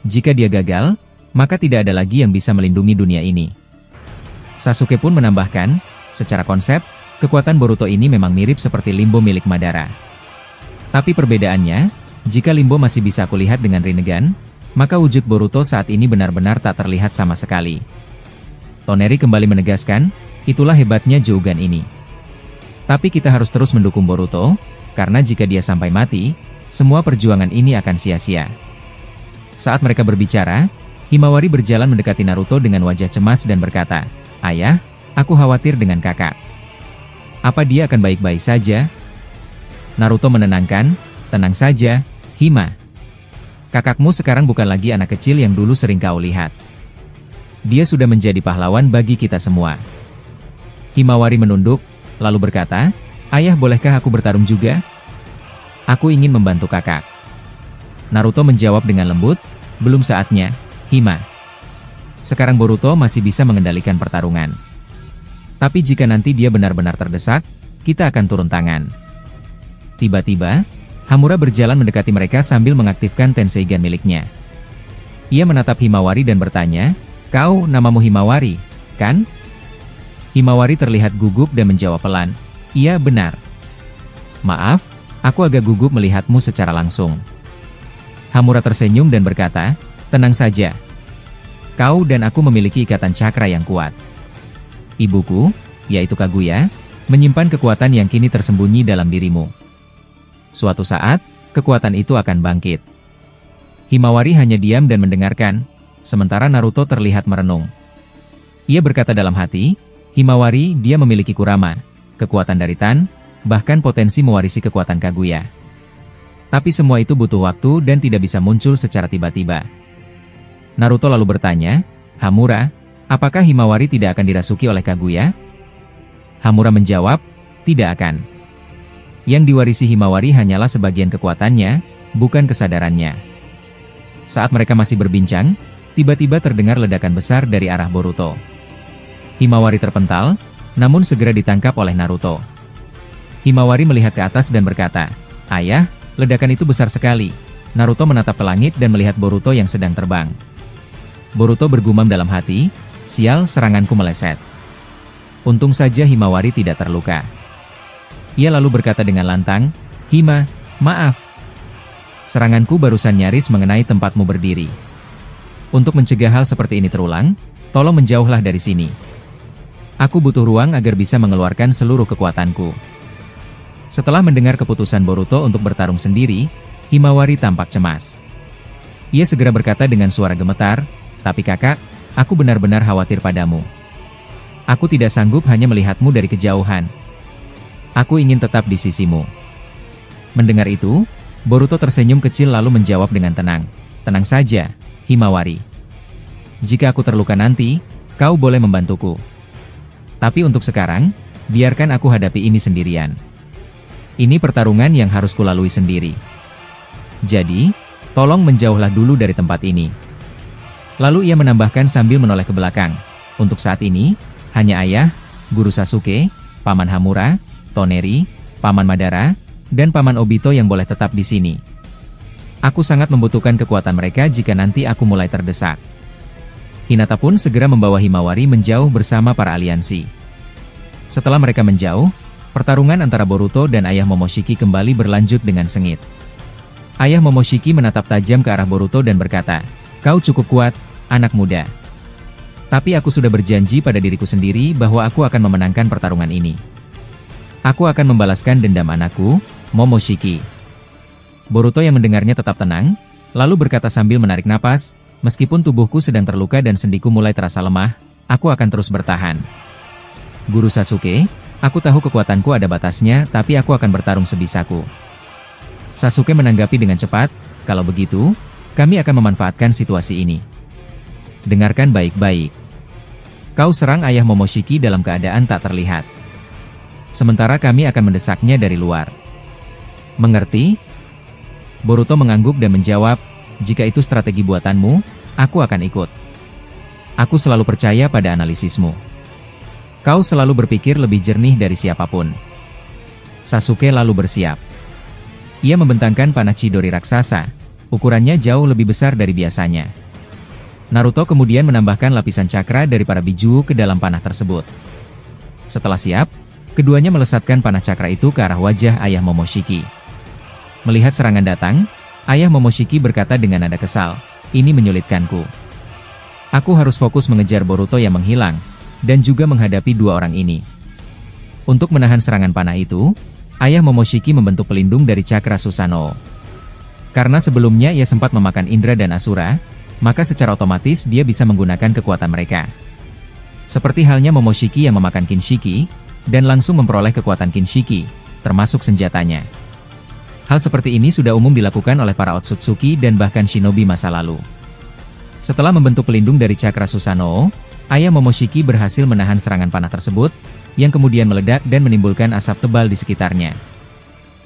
Jika dia gagal, maka tidak ada lagi yang bisa melindungi dunia ini." Sasuke pun menambahkan, secara konsep, kekuatan Boruto ini memang mirip seperti Limbo milik Madara. Tapi perbedaannya, jika Limbo masih bisa aku lihat dengan Rinnegan, maka wujud Boruto saat ini benar-benar tak terlihat sama sekali. Toneri kembali menegaskan, itulah hebatnya Jougan ini. Tapi kita harus terus mendukung Boruto, karena jika dia sampai mati, semua perjuangan ini akan sia-sia. Saat mereka berbicara, Himawari berjalan mendekati Naruto dengan wajah cemas dan berkata, "Ayah, aku khawatir dengan kakak. Apa dia akan baik-baik saja?" Naruto menenangkan, "Tenang saja, Hima. Kakakmu sekarang bukan lagi anak kecil yang dulu sering kau lihat. Dia sudah menjadi pahlawan bagi kita semua." Himawari menunduk, lalu berkata, "Ayah, bolehkah aku bertarung juga? Aku ingin membantu kakak." Naruto menjawab dengan lembut, "Belum saatnya, Hima. Sekarang Boruto masih bisa mengendalikan pertarungan. Tapi jika nanti dia benar-benar terdesak, kita akan turun tangan." Tiba-tiba, Hamura berjalan mendekati mereka sambil mengaktifkan Tenseigan miliknya. Ia menatap Himawari dan bertanya, "Kau namamu Himawari, kan?" Himawari terlihat gugup dan menjawab pelan, "Iya, benar. Maaf, aku agak gugup melihatmu secara langsung." Hamura tersenyum dan berkata, "Tenang saja. Kau dan aku memiliki ikatan cakra yang kuat. Ibuku, yaitu Kaguya, menyimpan kekuatan yang kini tersembunyi dalam dirimu. Suatu saat, kekuatan itu akan bangkit." Himawari hanya diam dan mendengarkan, sementara Naruto terlihat merenung. Ia berkata dalam hati, "Himawari, dia memiliki Kurama, kekuatan dari Tan, bahkan potensi mewarisi kekuatan Kaguya. Tapi semua itu butuh waktu dan tidak bisa muncul secara tiba-tiba." Naruto lalu bertanya, "Hamura, apakah Himawari tidak akan dirasuki oleh Kaguya?" Hamura menjawab, "Tidak akan. Yang diwarisi Himawari hanyalah sebagian kekuatannya, bukan kesadarannya. Saat mereka masih berbincang, tiba-tiba terdengar ledakan besar dari arah Boruto. Himawari terpental, namun segera ditangkap oleh Naruto. Himawari melihat ke atas dan berkata, "Ayah, ledakan itu besar sekali." Naruto menatap ke langit dan melihat Boruto yang sedang terbang. Boruto bergumam dalam hati, "Sial, seranganku meleset." Untung saja Himawari tidak terluka. Ia lalu berkata dengan lantang, "Hima, maaf. Seranganku barusan nyaris mengenai tempatmu berdiri. Untuk mencegah hal seperti ini terulang, tolong menjauhlah dari sini. Aku butuh ruang agar bisa mengeluarkan seluruh kekuatanku." Setelah mendengar keputusan Boruto untuk bertarung sendiri, Himawari tampak cemas. Ia segera berkata dengan suara gemetar, "Tapi kakak, aku benar-benar khawatir padamu. Aku tidak sanggup hanya melihatmu dari kejauhan. Aku ingin tetap di sisimu." Mendengar itu, Boruto tersenyum kecil lalu menjawab dengan tenang, "Tenang saja, Himawari. Jika aku terluka nanti, kau boleh membantuku. Tapi untuk sekarang, biarkan aku hadapi ini sendirian. Ini pertarungan yang harus kulalui sendiri. Jadi, tolong menjauhlah dulu dari tempat ini." Lalu ia menambahkan sambil menoleh ke belakang, "Untuk saat ini, hanya ayah, Guru Sasuke, Paman Hamura, Toneri, Paman Madara, dan Paman Obito yang boleh tetap di sini. Aku sangat membutuhkan kekuatan mereka jika nanti aku mulai terdesak." Hinata pun segera membawa Himawari menjauh bersama para aliansi. Setelah mereka menjauh, pertarungan antara Boruto dan ayah Momoshiki kembali berlanjut dengan sengit. Ayah Momoshiki menatap tajam ke arah Boruto dan berkata, "Kau cukup kuat, anak muda. Tapi aku sudah berjanji pada diriku sendiri bahwa aku akan memenangkan pertarungan ini. Aku akan membalaskan dendam anakku, Momoshiki." Boruto yang mendengarnya tetap tenang, lalu berkata sambil menarik napas, "Meskipun tubuhku sedang terluka dan sendiku mulai terasa lemah, aku akan terus bertahan. Guru Sasuke, aku tahu kekuatanku ada batasnya, tapi aku akan bertarung sebisaku." Sasuke menanggapi dengan cepat, "Kalau begitu, kami akan memanfaatkan situasi ini. Dengarkan baik-baik. Kau serang ayah Momoshiki dalam keadaan tak terlihat. Sementara kami akan mendesaknya dari luar. Mengerti?" Boruto mengangguk dan menjawab, "Jika itu strategi buatanmu, aku akan ikut. Aku selalu percaya pada analisismu. Kau selalu berpikir lebih jernih dari siapapun." Sasuke lalu bersiap. Ia membentangkan panah Chidori raksasa, ukurannya jauh lebih besar dari biasanya. Naruto kemudian menambahkan lapisan cakra dari para biju ke dalam panah tersebut. Setelah siap, keduanya melesatkan panah cakra itu ke arah wajah ayah Momoshiki. Melihat serangan datang, ayah Momoshiki berkata dengan nada kesal, "Ini menyulitkanku. Aku harus fokus mengejar Boruto yang menghilang, dan juga menghadapi dua orang ini." Untuk menahan serangan panah itu, ayah Momoshiki membentuk pelindung dari cakra Susanoo. Karena sebelumnya ia sempat memakan Indra dan Asura, maka secara otomatis dia bisa menggunakan kekuatan mereka. Seperti halnya Momoshiki yang memakan Kinshiki, dan langsung memperoleh kekuatan Kinshiki, termasuk senjatanya. Hal seperti ini sudah umum dilakukan oleh para Otsutsuki dan bahkan shinobi masa lalu. Setelah membentuk pelindung dari cakra Susanoo, ayah Momoshiki berhasil menahan serangan panah tersebut, yang kemudian meledak dan menimbulkan asap tebal di sekitarnya.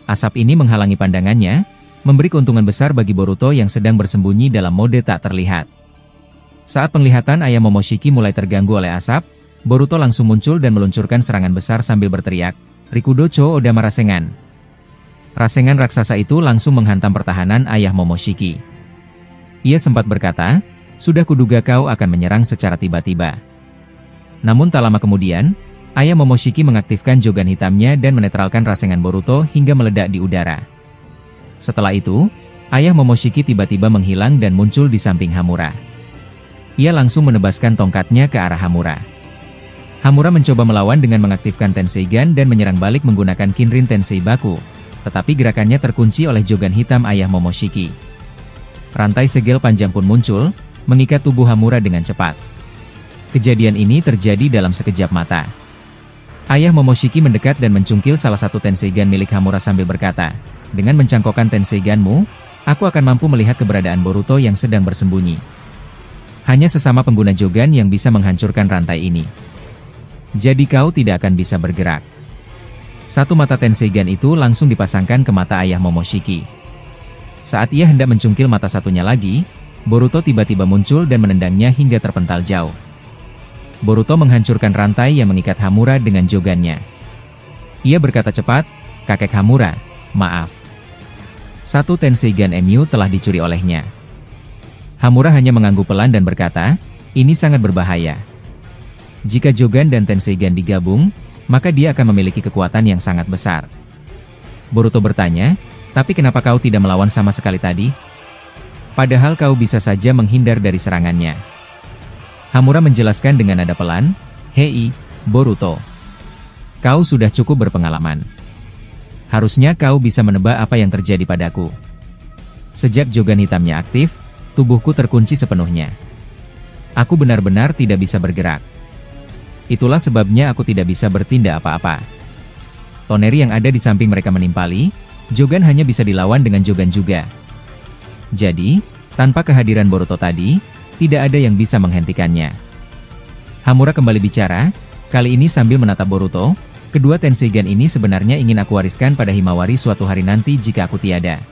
Asap ini menghalangi pandangannya, memberi keuntungan besar bagi Boruto yang sedang bersembunyi dalam mode tak terlihat. Saat penglihatan ayah Momoshiki mulai terganggu oleh asap, Boruto langsung muncul dan meluncurkan serangan besar sambil berteriak, "Rikudo Chou Odama Rasengan." Rasengan raksasa itu langsung menghantam pertahanan ayah Momoshiki. Ia sempat berkata, "Sudah kuduga kau akan menyerang secara tiba-tiba." Namun tak lama kemudian, ayah Momoshiki mengaktifkan Jogan hitamnya dan menetralkan Rasengan Boruto hingga meledak di udara. Setelah itu, ayah Momoshiki tiba-tiba menghilang dan muncul di samping Hamura. Ia langsung menebaskan tongkatnya ke arah Hamura. Hamura mencoba melawan dengan mengaktifkan Tenseigan dan menyerang balik menggunakan Kinrin Tensei Baku, tetapi gerakannya terkunci oleh Jogan hitam ayah Momoshiki. Rantai segel panjang pun muncul, mengikat tubuh Hamura dengan cepat. Kejadian ini terjadi dalam sekejap mata. Ayah Momoshiki mendekat dan mencungkil salah satu Tenseigan milik Hamura sambil berkata, "Dengan mencangkokkan Tenseiganmu, aku akan mampu melihat keberadaan Boruto yang sedang bersembunyi. Hanya sesama pengguna Jogan yang bisa menghancurkan rantai ini. Jadi kau tidak akan bisa bergerak." Satu mata Tenseigan itu langsung dipasangkan ke mata ayah Momoshiki. Saat ia hendak mencungkil mata satunya lagi, Boruto tiba-tiba muncul dan menendangnya hingga terpental jauh. Boruto menghancurkan rantai yang mengikat Hamura dengan jogannya. Ia berkata cepat, "Kakek Hamura, maaf. Satu Tenseigan MU telah dicuri olehnya." Hamura hanya mengangguk pelan dan berkata, "Ini sangat berbahaya. Jika Jogan dan Tenseigan digabung, maka dia akan memiliki kekuatan yang sangat besar." Boruto bertanya, "Tapi kenapa kau tidak melawan sama sekali tadi? Padahal kau bisa saja menghindar dari serangannya." Hamura menjelaskan dengan nada pelan, "Hei, Boruto. Kau sudah cukup berpengalaman. Harusnya kau bisa menebak apa yang terjadi padaku. Sejak Jogan hitamnya aktif, tubuhku terkunci sepenuhnya. Aku benar-benar tidak bisa bergerak. Itulah sebabnya aku tidak bisa bertindak apa-apa." Toneri yang ada di samping mereka menimpali, Jogan hanya bisa dilawan dengan Jogan juga. Jadi, tanpa kehadiran Boruto tadi, tidak ada yang bisa menghentikannya. Hamura kembali bicara, kali ini sambil menatap Boruto, "Kedua Tenseigan ini sebenarnya ingin aku wariskan pada Himawari suatu hari nanti jika aku tiada.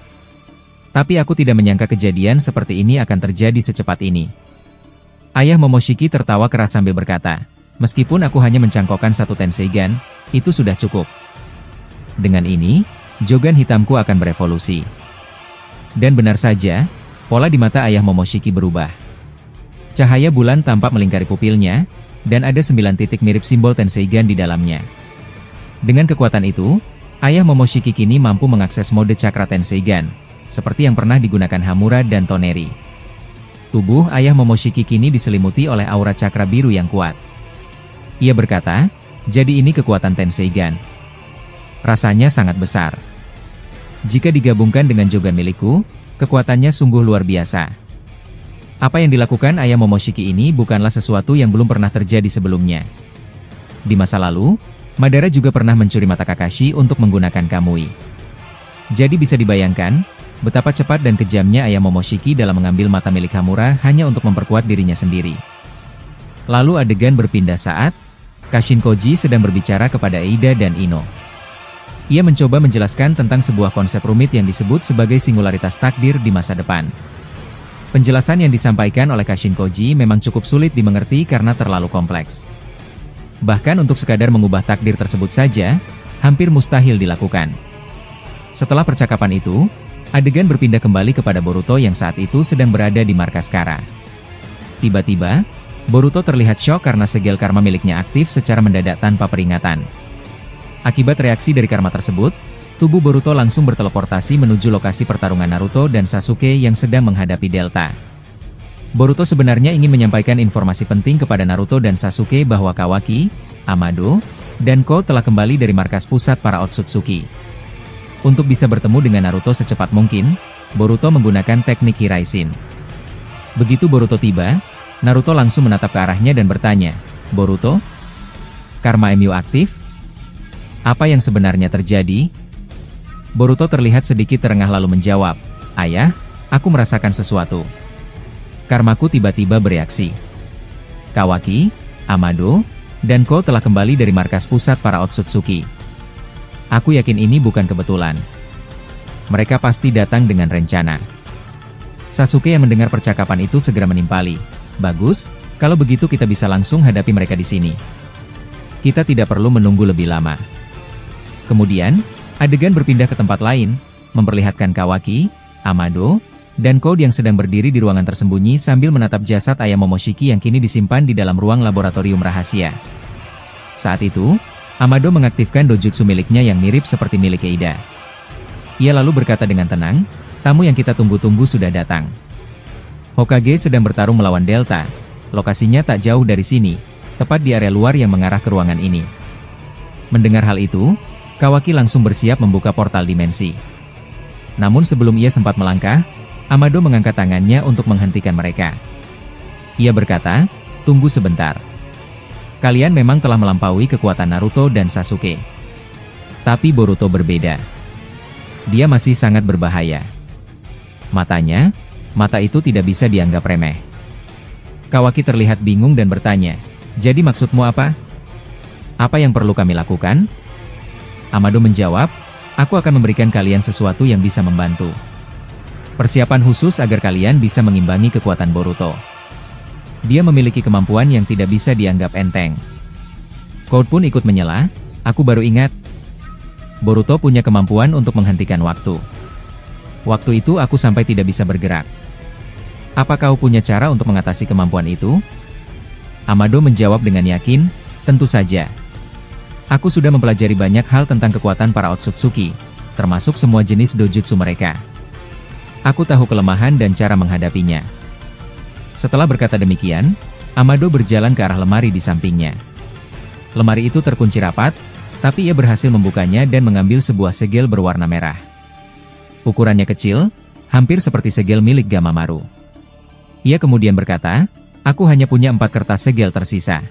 Tapi aku tidak menyangka kejadian seperti ini akan terjadi secepat ini." Ayah Momoshiki tertawa keras sambil berkata, "Meskipun aku hanya mencangkokkan satu Tenseigan, itu sudah cukup. Dengan ini, Jogan hitamku akan berevolusi." Dan benar saja, pola di mata ayah Momoshiki berubah. Cahaya bulan tampak melingkari pupilnya, dan ada 9 titik mirip simbol Tenseigan di dalamnya. Dengan kekuatan itu, ayah Momoshiki kini mampu mengakses mode cakra Tenseigan, seperti yang pernah digunakan Hamura dan Toneri. Tubuh ayah Momoshiki kini diselimuti oleh aura cakra biru yang kuat. Ia berkata, "Jadi ini kekuatan Tenseigan. Rasanya sangat besar. Jika digabungkan dengan Jogan milikku, kekuatannya sungguh luar biasa." Apa yang dilakukan ayah Momoshiki ini bukanlah sesuatu yang belum pernah terjadi sebelumnya. Di masa lalu, Madara juga pernah mencuri mata Kakashi untuk menggunakan Kamui. Jadi bisa dibayangkan, betapa cepat dan kejamnya ayah Momoshiki dalam mengambil mata milik Hamura hanya untuk memperkuat dirinya sendiri. Lalu adegan berpindah saat Kashin Koji sedang berbicara kepada Eida dan Ino. Ia mencoba menjelaskan tentang sebuah konsep rumit yang disebut sebagai singularitas takdir di masa depan. Penjelasan yang disampaikan oleh Kashin Koji memang cukup sulit dimengerti karena terlalu kompleks. Bahkan untuk sekadar mengubah takdir tersebut saja, hampir mustahil dilakukan. Setelah percakapan itu, adegan berpindah kembali kepada Boruto yang saat itu sedang berada di markas Kara. Tiba-tiba, Boruto terlihat syok karena segel karma miliknya aktif secara mendadak tanpa peringatan. Akibat reaksi dari karma tersebut, tubuh Boruto langsung berteleportasi menuju lokasi pertarungan Naruto dan Sasuke yang sedang menghadapi Delta. Boruto sebenarnya ingin menyampaikan informasi penting kepada Naruto dan Sasuke bahwa Kawaki, Amado, dan Ko telah kembali dari markas pusat para Otsutsuki. Untuk bisa bertemu dengan Naruto secepat mungkin, Boruto menggunakan teknik Hiraishin. Begitu Boruto tiba, Naruto langsung menatap ke arahnya dan bertanya, "Boruto? Karma MU aktif? Apa yang sebenarnya terjadi?" Boruto terlihat sedikit terengah lalu menjawab, "Ayah, aku merasakan sesuatu. Karmaku tiba-tiba bereaksi. Kawaki, Amado, dan Ko telah kembali dari markas pusat para Otsutsuki. Aku yakin ini bukan kebetulan. Mereka pasti datang dengan rencana." Sasuke yang mendengar percakapan itu segera menimpali, "Bagus, kalau begitu kita bisa langsung hadapi mereka di sini. Kita tidak perlu menunggu lebih lama." Kemudian, adegan berpindah ke tempat lain, memperlihatkan Kawaki, Amado, dan Ko yang sedang berdiri di ruangan tersembunyi sambil menatap jasad ayah Momoshiki yang kini disimpan di dalam ruang laboratorium rahasia. Saat itu, Amado mengaktifkan dojutsu miliknya yang mirip seperti milik Eida. Ia lalu berkata dengan tenang, "Tamu yang kita tunggu-tunggu sudah datang. Hokage sedang bertarung melawan Delta. Lokasinya tak jauh dari sini, tepat di area luar yang mengarah ke ruangan ini." Mendengar hal itu, Kawaki langsung bersiap membuka portal dimensi. Namun sebelum ia sempat melangkah, Amado mengangkat tangannya untuk menghentikan mereka. Ia berkata, "Tunggu sebentar. Kalian memang telah melampaui kekuatan Naruto dan Sasuke. Tapi Boruto berbeda. Dia masih sangat berbahaya. Matanya, mata itu tidak bisa dianggap remeh." Kawaki terlihat bingung dan bertanya, "Jadi maksudmu apa? Apa yang perlu kami lakukan?" Amado menjawab, "Aku akan memberikan kalian sesuatu yang bisa membantu. Persiapan khusus agar kalian bisa mengimbangi kekuatan Boruto. Dia memiliki kemampuan yang tidak bisa dianggap enteng. Code pun ikut menyela, aku baru ingat. Boruto punya kemampuan untuk menghentikan waktu. Waktu itu aku sampai tidak bisa bergerak. Apa kau punya cara untuk mengatasi kemampuan itu? Amado menjawab dengan yakin, tentu saja. Aku sudah mempelajari banyak hal tentang kekuatan para Otsutsuki, termasuk semua jenis dojutsu mereka. Aku tahu kelemahan dan cara menghadapinya. Setelah berkata demikian, Amado berjalan ke arah lemari di sampingnya. Lemari itu terkunci rapat, tapi ia berhasil membukanya dan mengambil sebuah segel berwarna merah. Ukurannya kecil, hampir seperti segel milik Gamamaru. Ia kemudian berkata, aku hanya punya 4 kertas segel tersisa.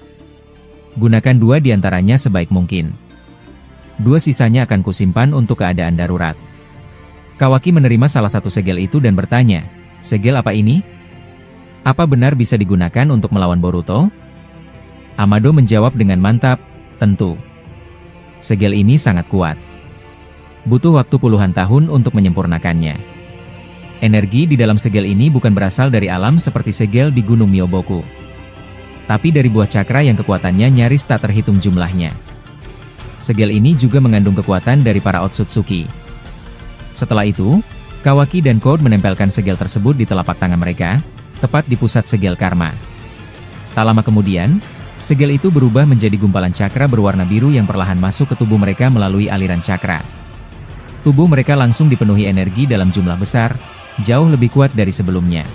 Gunakan 2 di antaranya sebaik mungkin. 2 sisanya akan kusimpan untuk keadaan darurat. Kawaki menerima salah satu segel itu dan bertanya, segel apa ini? Apa benar bisa digunakan untuk melawan Boruto? Amado menjawab dengan mantap, tentu. Segel ini sangat kuat. Butuh waktu puluhan tahun untuk menyempurnakannya. Energi di dalam segel ini bukan berasal dari alam seperti segel di Gunung Myoboku, tapi dari buah cakra yang kekuatannya nyaris tak terhitung jumlahnya. Segel ini juga mengandung kekuatan dari para Otsutsuki. Setelah itu, Kawaki dan Code menempelkan segel tersebut di telapak tangan mereka, tepat di pusat segel karma. Tak lama kemudian, segel itu berubah menjadi gumpalan cakra berwarna biru yang perlahan masuk ke tubuh mereka melalui aliran cakra. Tubuh mereka langsung dipenuhi energi dalam jumlah besar, jauh lebih kuat dari sebelumnya.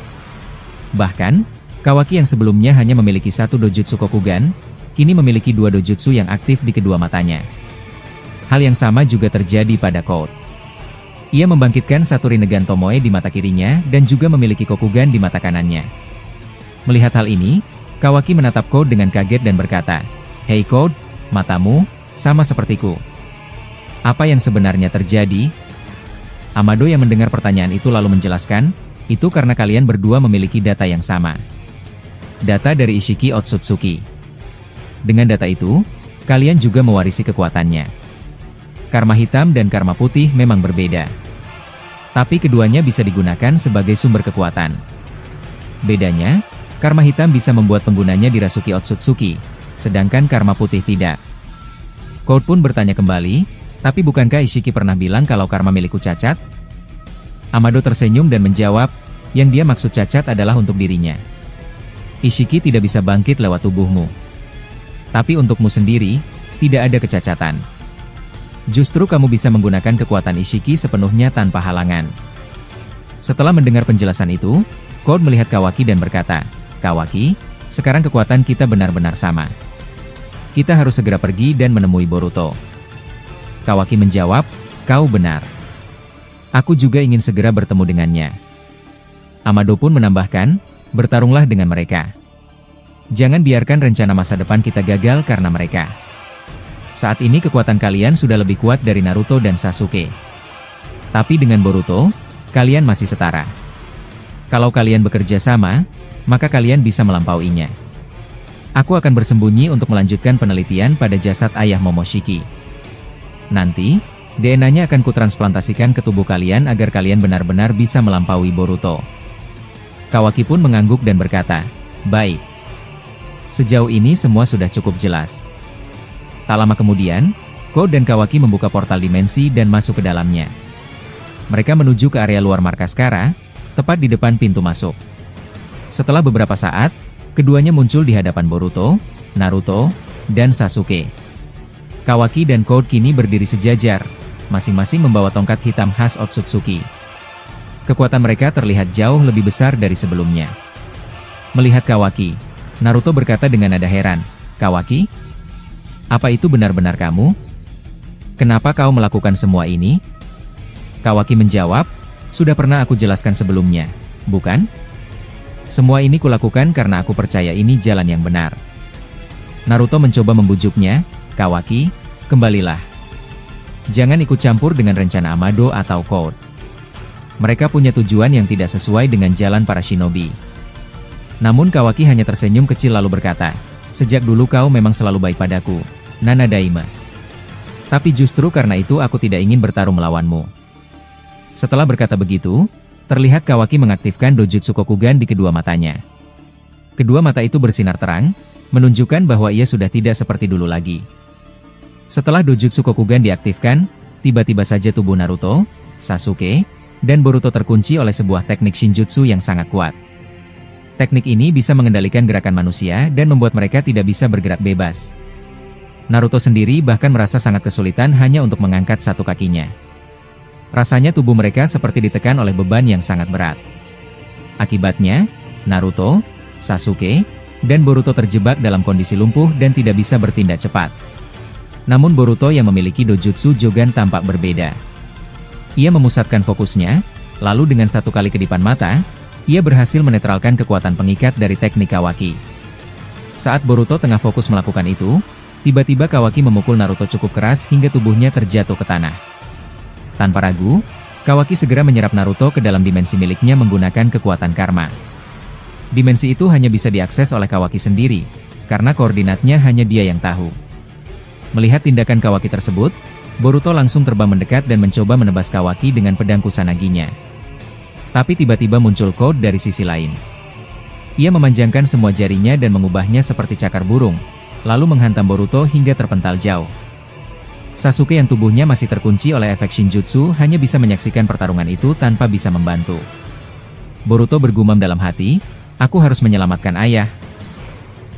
Bahkan, Kawaki yang sebelumnya hanya memiliki 1 dojutsu Kokugan, kini memiliki 2 dojutsu yang aktif di kedua matanya. Hal yang sama juga terjadi pada Code. Ia membangkitkan 1 Rinnegan Tomoe di mata kirinya dan juga memiliki Kokugan di mata kanannya. Melihat hal ini, Kawaki menatap Code dengan kaget dan berkata, "Hei Code, matamu sama sepertiku. Apa yang sebenarnya terjadi?" Amado yang mendengar pertanyaan itu lalu menjelaskan, itu karena kalian berdua memiliki data yang sama. Data dari Ishiki Otsutsuki. Dengan data itu, kalian juga mewarisi kekuatannya. Karma hitam dan karma putih memang berbeda. Tapi keduanya bisa digunakan sebagai sumber kekuatan. Bedanya, karma hitam bisa membuat penggunanya dirasuki Otsutsuki, sedangkan karma putih tidak. Code pun bertanya kembali, tapi bukankah Ishiki pernah bilang kalau karma milikku cacat? Amado tersenyum dan menjawab, yang dia maksud cacat adalah untuk dirinya. Ishiki tidak bisa bangkit lewat tubuhmu. Tapi untukmu sendiri, tidak ada kecacatan. Justru kamu bisa menggunakan kekuatan Ishiki sepenuhnya tanpa halangan. Setelah mendengar penjelasan itu, Code melihat Kawaki dan berkata, Kawaki, sekarang kekuatan kita benar-benar sama. Kita harus segera pergi dan menemui Boruto. Kawaki menjawab, kau benar. Aku juga ingin segera bertemu dengannya. Amado pun menambahkan, bertarunglah dengan mereka. Jangan biarkan rencana masa depan kita gagal karena mereka. Saat ini kekuatan kalian sudah lebih kuat dari Naruto dan Sasuke. Tapi dengan Boruto, kalian masih setara. Kalau kalian bekerja sama, maka kalian bisa melampauinya. Aku akan bersembunyi untuk melanjutkan penelitian pada jasad ayah Momoshiki. Nanti, DNA-nya akan kutransplantasikan ke tubuh kalian agar kalian benar-benar bisa melampaui Boruto. Kawaki pun mengangguk dan berkata, baik. Sejauh ini semua sudah cukup jelas. Tak lama kemudian, Code dan Kawaki membuka portal dimensi dan masuk ke dalamnya. Mereka menuju ke area luar markas Kara, tepat di depan pintu masuk. Setelah beberapa saat, keduanya muncul di hadapan Boruto, Naruto, dan Sasuke. Kawaki dan Code kini berdiri sejajar, masing-masing membawa tongkat hitam khas Otsutsuki. Kekuatan mereka terlihat jauh lebih besar dari sebelumnya. Melihat Kawaki, Naruto berkata dengan nada heran, Kawaki? Apa itu benar-benar kamu? Kenapa kau melakukan semua ini? Kawaki menjawab, sudah pernah aku jelaskan sebelumnya, bukan? Semua ini kulakukan karena aku percaya ini jalan yang benar. Naruto mencoba membujuknya, Kawaki, kembalilah. Jangan ikut campur dengan rencana Amado atau Code. Mereka punya tujuan yang tidak sesuai dengan jalan para shinobi. Namun Kawaki hanya tersenyum kecil lalu berkata, sejak dulu kau memang selalu baik padaku, Nana Daima. Tapi justru karena itu aku tidak ingin bertarung melawanmu. Setelah berkata begitu, terlihat Kawaki mengaktifkan Dojutsu Kokugan di kedua matanya. Kedua mata itu bersinar terang, menunjukkan bahwa ia sudah tidak seperti dulu lagi. Setelah Dojutsu Kokugan diaktifkan, tiba-tiba saja tubuh Naruto, Sasuke, dan Boruto terkunci oleh sebuah teknik Shinjutsu yang sangat kuat. Teknik ini bisa mengendalikan gerakan manusia dan membuat mereka tidak bisa bergerak bebas. Naruto sendiri bahkan merasa sangat kesulitan hanya untuk mengangkat satu kakinya. Rasanya tubuh mereka seperti ditekan oleh beban yang sangat berat. Akibatnya, Naruto, Sasuke, dan Boruto terjebak dalam kondisi lumpuh dan tidak bisa bertindak cepat. Namun Boruto yang memiliki Dojutsu Jogan tampak berbeda. Ia memusatkan fokusnya, lalu dengan satu kali kedipan mata, ia berhasil menetralkan kekuatan pengikat dari teknik Kawaki. Saat Boruto tengah fokus melakukan itu, tiba-tiba Kawaki memukul Naruto cukup keras hingga tubuhnya terjatuh ke tanah. Tanpa ragu, Kawaki segera menyerap Naruto ke dalam dimensi miliknya menggunakan kekuatan karma. Dimensi itu hanya bisa diakses oleh Kawaki sendiri, karena koordinatnya hanya dia yang tahu. Melihat tindakan Kawaki tersebut, Boruto langsung terbang mendekat dan mencoba menebas Kawaki dengan pedang Kusanaginya. Tapi tiba-tiba muncul Code dari sisi lain. Ia memanjangkan semua jarinya dan mengubahnya seperti cakar burung, lalu menghantam Boruto hingga terpental jauh. Sasuke yang tubuhnya masih terkunci oleh efek Shinjutsu hanya bisa menyaksikan pertarungan itu tanpa bisa membantu. Boruto bergumam dalam hati, "Aku harus menyelamatkan ayah.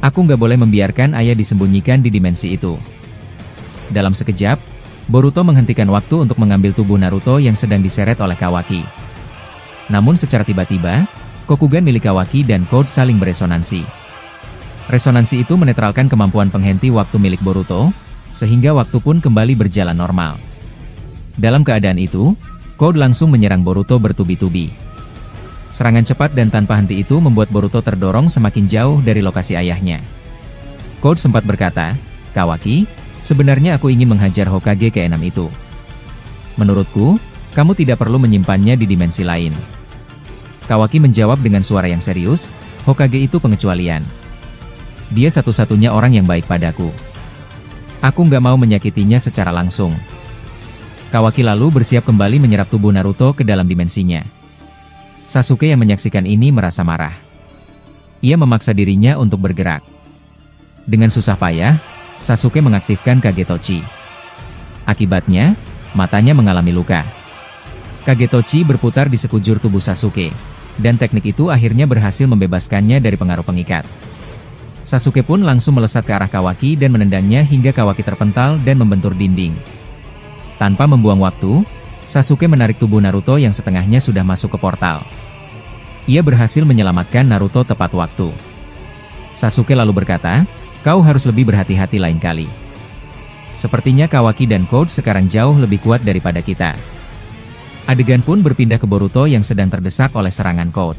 Aku nggak boleh membiarkan ayah disembunyikan di dimensi itu." Dalam sekejap, Boruto menghentikan waktu untuk mengambil tubuh Naruto yang sedang diseret oleh Kawaki. Namun secara tiba-tiba, Kokugan milik Kawaki dan Code saling beresonansi. Resonansi itu menetralkan kemampuan penghenti waktu milik Boruto, sehingga waktu pun kembali berjalan normal. Dalam keadaan itu, Code langsung menyerang Boruto bertubi-tubi. Serangan cepat dan tanpa henti itu membuat Boruto terdorong semakin jauh dari lokasi ayahnya. Code sempat berkata, "Kawaki, sebenarnya aku ingin menghajar Hokage ke-6 itu. Menurutku, kamu tidak perlu menyimpannya di dimensi lain." Kawaki menjawab dengan suara yang serius, "Hokage itu pengecualian. Dia satu-satunya orang yang baik padaku. Aku nggak mau menyakitinya secara langsung." Kawaki lalu bersiap kembali menyerap tubuh Naruto ke dalam dimensinya. Sasuke yang menyaksikan ini merasa marah. Ia memaksa dirinya untuk bergerak. Dengan susah payah, Sasuke mengaktifkan Kagetochi. Akibatnya, matanya mengalami luka. Kagetochi berputar di sekujur tubuh Sasuke, dan teknik itu akhirnya berhasil membebaskannya dari pengaruh pengikat. Sasuke pun langsung melesat ke arah Kawaki dan menendangnya hingga Kawaki terpental dan membentur dinding. Tanpa membuang waktu, Sasuke menarik tubuh Naruto yang setengahnya sudah masuk ke portal. Ia berhasil menyelamatkan Naruto tepat waktu. Sasuke lalu berkata, "Kau harus lebih berhati-hati lain kali. Sepertinya Kawaki dan Code sekarang jauh lebih kuat daripada kita." Adegan pun berpindah ke Boruto yang sedang terdesak oleh serangan Code.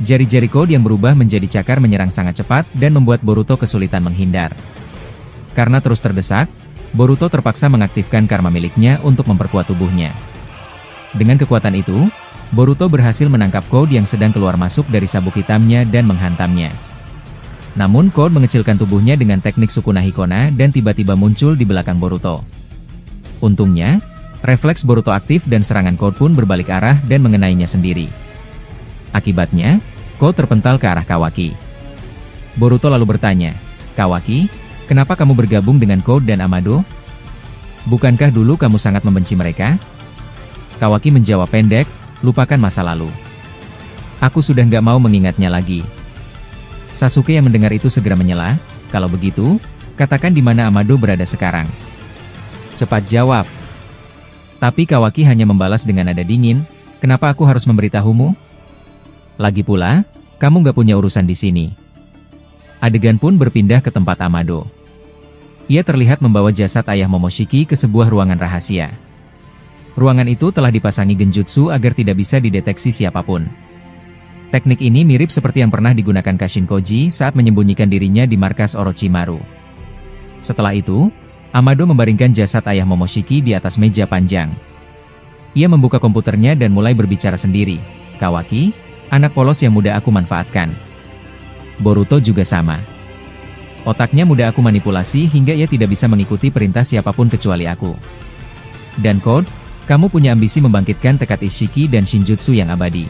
Jari-jari Code yang berubah menjadi cakar menyerang sangat cepat dan membuat Boruto kesulitan menghindar. Karena terus terdesak, Boruto terpaksa mengaktifkan karma miliknya untuk memperkuat tubuhnya. Dengan kekuatan itu, Boruto berhasil menangkap Code yang sedang keluar masuk dari sabuk hitamnya dan menghantamnya. Namun Code mengecilkan tubuhnya dengan teknik Sukuna Hikona dan tiba-tiba muncul di belakang Boruto. Untungnya, refleks Boruto aktif dan serangan Code pun berbalik arah dan mengenainya sendiri. Akibatnya, Code terpental ke arah Kawaki. Boruto lalu bertanya, "Kawaki, kenapa kamu bergabung dengan Code dan Amado? Bukankah dulu kamu sangat membenci mereka?" Kawaki menjawab pendek, "Lupakan masa lalu. Aku sudah nggak mau mengingatnya lagi." Sasuke yang mendengar itu segera menyela, "Kalau begitu, katakan di mana Amado berada sekarang. Cepat jawab." Tapi Kawaki hanya membalas dengan nada dingin, "Kenapa aku harus memberitahumu? Lagi pula, kamu nggak punya urusan di sini." Adegan pun berpindah ke tempat Amado. Ia terlihat membawa jasad ayah Momoshiki ke sebuah ruangan rahasia. Ruangan itu telah dipasangi genjutsu agar tidak bisa dideteksi siapapun. Teknik ini mirip seperti yang pernah digunakan Kashin Koji saat menyembunyikan dirinya di markas Orochimaru. Setelah itu, Amado membaringkan jasad ayah Momoshiki di atas meja panjang. Ia membuka komputernya dan mulai berbicara sendiri, "Kawaki, anak polos yang mudah aku manfaatkan. Boruto juga sama. Otaknya mudah aku manipulasi hingga ia tidak bisa mengikuti perintah siapapun kecuali aku. Dan Code, Kamu punya ambisi membangkitkan tekad Ishiki dan Shinjutsu yang abadi.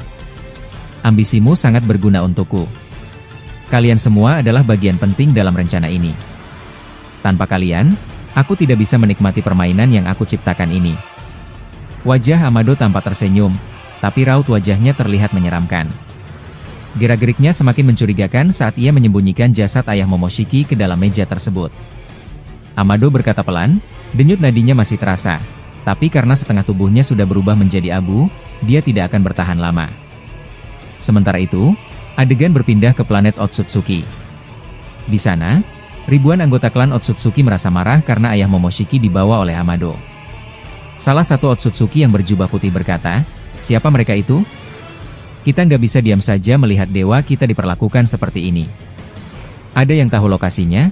Ambisimu sangat berguna untukku. Kalian semua adalah bagian penting dalam rencana ini. Tanpa kalian, aku tidak bisa menikmati permainan yang aku ciptakan ini. Wajah Amado tampak tersenyum, tapi raut wajahnya terlihat menyeramkan. Gerak-geriknya semakin mencurigakan saat ia menyembunyikan jasad ayah Momoshiki ke dalam meja tersebut. Amado berkata pelan, denyut nadinya masih terasa, tapi karena setengah tubuhnya sudah berubah menjadi abu, dia tidak akan bertahan lama. Sementara itu, adegan berpindah ke planet Otsutsuki. Di sana, ribuan anggota klan Otsutsuki merasa marah karena ayah Momoshiki dibawa oleh Amado. Salah satu Otsutsuki yang berjubah putih berkata, "Siapa mereka itu? Kita nggak bisa diam saja melihat dewa kita diperlakukan seperti ini." Ada yang tahu lokasinya?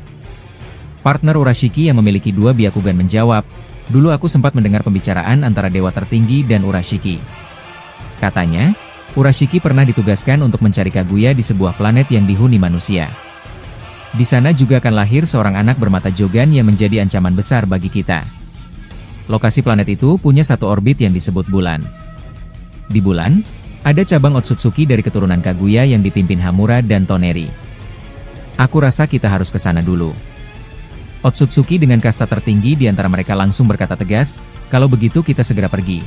Partner Urashiki yang memiliki 2 Byakugan menjawab, "Dulu aku sempat mendengar pembicaraan antara dewa tertinggi dan Urashiki. Katanya, Urashiki pernah ditugaskan untuk mencari Kaguya di sebuah planet yang dihuni manusia. Di sana juga akan lahir seorang anak bermata jogan yang menjadi ancaman besar bagi kita. Lokasi planet itu punya satu orbit yang disebut bulan. Di bulan, ada cabang Otsutsuki dari keturunan Kaguya yang dipimpin Hamura dan Toneri. Aku rasa kita harus ke sana dulu." Otsutsuki dengan kasta tertinggi di antara mereka langsung berkata tegas, "Kalau begitu kita segera pergi.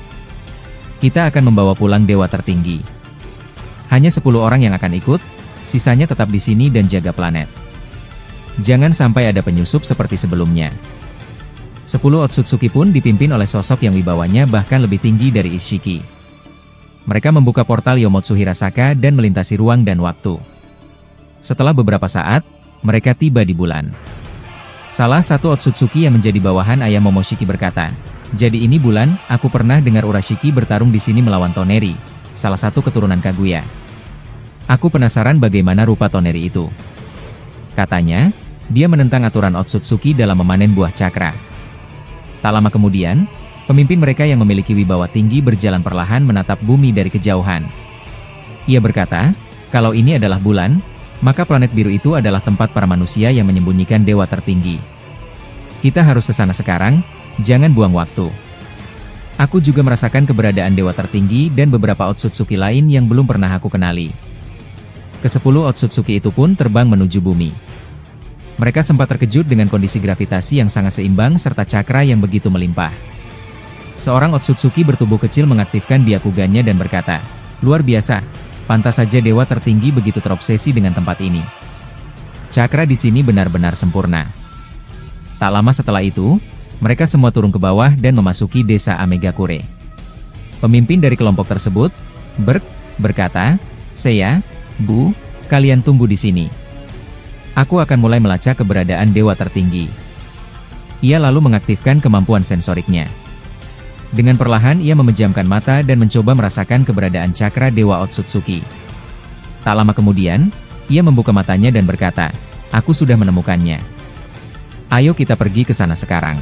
Kita akan membawa pulang dewa tertinggi. Hanya 10 orang yang akan ikut, sisanya tetap di sini dan jaga planet. Jangan sampai ada penyusup seperti sebelumnya." 10 Otsutsuki pun dipimpin oleh sosok yang wibawanya bahkan lebih tinggi dari Ishiki. Mereka membuka portal Yomotsu Hirasaka dan melintasi ruang dan waktu. Setelah beberapa saat, mereka tiba di bulan. Salah satu Otsutsuki yang menjadi bawahan ayah Momoshiki berkata, "Jadi ini bulan, aku pernah dengar Urashiki bertarung di sini melawan Toneri, salah satu keturunan Kaguya. Aku penasaran bagaimana rupa Toneri itu. Katanya, dia menentang aturan Otsutsuki dalam memanen buah cakra." Tak lama kemudian, pemimpin mereka yang memiliki wibawa tinggi berjalan perlahan menatap bumi dari kejauhan. Ia berkata, "Kalau ini adalah bulan, maka planet biru itu adalah tempat para manusia yang menyembunyikan dewa tertinggi. Kita harus ke sana sekarang, jangan buang waktu." Aku juga merasakan keberadaan dewa tertinggi dan beberapa Otsutsuki lain yang belum pernah aku kenali. Ke-10 Otsutsuki itu pun terbang menuju bumi. Mereka sempat terkejut dengan kondisi gravitasi yang sangat seimbang serta cakra yang begitu melimpah. Seorang Otsutsuki bertubuh kecil mengaktifkan Byakugannya dan berkata, "Luar biasa, pantas saja dewa tertinggi begitu terobsesi dengan tempat ini. Cakra di sini benar-benar sempurna." Tak lama setelah itu, mereka semua turun ke bawah dan memasuki desa Amegakure. Pemimpin dari kelompok tersebut, berkata, "Seiya, Bu, kalian tunggu di sini. Aku akan mulai melacak keberadaan dewa tertinggi." Ia lalu mengaktifkan kemampuan sensoriknya. Dengan perlahan ia memejamkan mata dan mencoba merasakan keberadaan cakra dewa Otsutsuki. Tak lama kemudian, ia membuka matanya dan berkata, "Aku sudah menemukannya. Ayo kita pergi ke sana sekarang."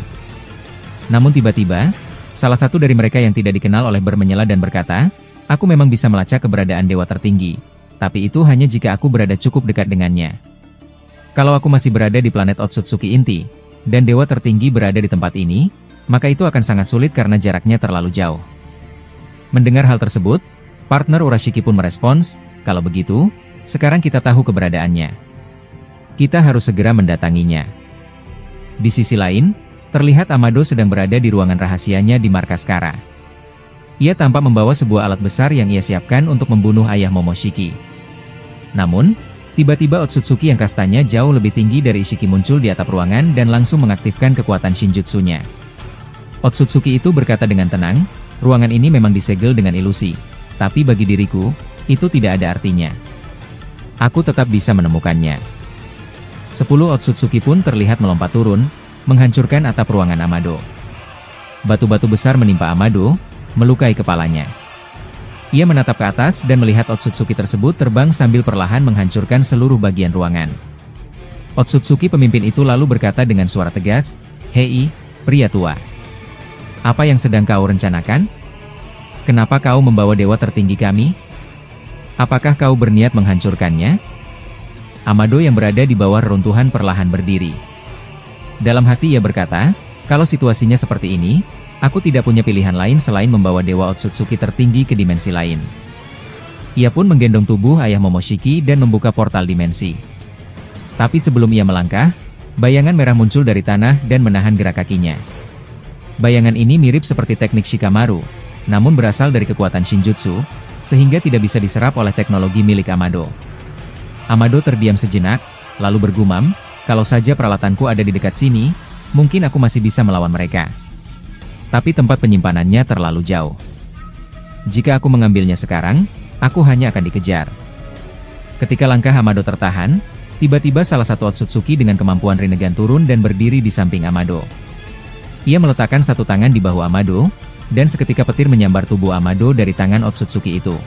Namun tiba-tiba, salah satu dari mereka yang tidak dikenal oleh menyela dan berkata, "Aku memang bisa melacak keberadaan dewa tertinggi, tapi itu hanya jika aku berada cukup dekat dengannya. Kalau aku masih berada di planet Otsutsuki inti, dan dewa tertinggi berada di tempat ini, maka itu akan sangat sulit karena jaraknya terlalu jauh." Mendengar hal tersebut, partner Urashiki pun merespons, "Kalau begitu, sekarang kita tahu keberadaannya. Kita harus segera mendatanginya." Di sisi lain, terlihat Amado sedang berada di ruangan rahasianya di markas Kara. Ia tampak membawa sebuah alat besar yang ia siapkan untuk membunuh ayah Momoshiki. Namun, tiba-tiba Otsutsuki yang kastanya jauh lebih tinggi dari Ishiki muncul di atap ruangan dan langsung mengaktifkan kekuatan Shinjutsunya. Otsutsuki itu berkata dengan tenang, "Ruangan ini memang disegel dengan ilusi, tapi bagi diriku, itu tidak ada artinya. Aku tetap bisa menemukannya." 10 Otsutsuki pun terlihat melompat turun, menghancurkan atap ruangan Amado. Batu-batu besar menimpa Amado, melukai kepalanya. Ia menatap ke atas dan melihat Otsutsuki tersebut terbang sambil perlahan menghancurkan seluruh bagian ruangan. Otsutsuki pemimpin itu lalu berkata dengan suara tegas, "Hei, pria tua. Apa yang sedang kau rencanakan? Kenapa kau membawa dewa tertinggi kami? Apakah kau berniat menghancurkannya?" Amado yang berada di bawah reruntuhan perlahan berdiri. Dalam hati ia berkata, "Kalau situasinya seperti ini, Aku tidak punya pilihan lain selain membawa Dewa Otsutsuki tertinggi ke dimensi lain. Ia pun menggendong tubuh ayah Momoshiki dan membuka portal dimensi. Tapi sebelum ia melangkah, bayangan merah muncul dari tanah dan menahan gerak kakinya. Bayangan ini mirip seperti teknik Shikamaru, namun berasal dari kekuatan Shinjutsu, sehingga tidak bisa diserap oleh teknologi milik Amado. Amado terdiam sejenak, lalu bergumam, kalau saja peralatanku ada di dekat sini, mungkin aku masih bisa melawan mereka. Tapi tempat penyimpanannya terlalu jauh. Jika aku mengambilnya sekarang, aku hanya akan dikejar. Ketika langkah Amado tertahan, tiba-tiba salah satu Otsutsuki dengan kemampuan Rinnegan turun dan berdiri di samping Amado. Ia meletakkan satu tangan di bahu Amado, dan seketika petir menyambar tubuh Amado dari tangan Otsutsuki itu.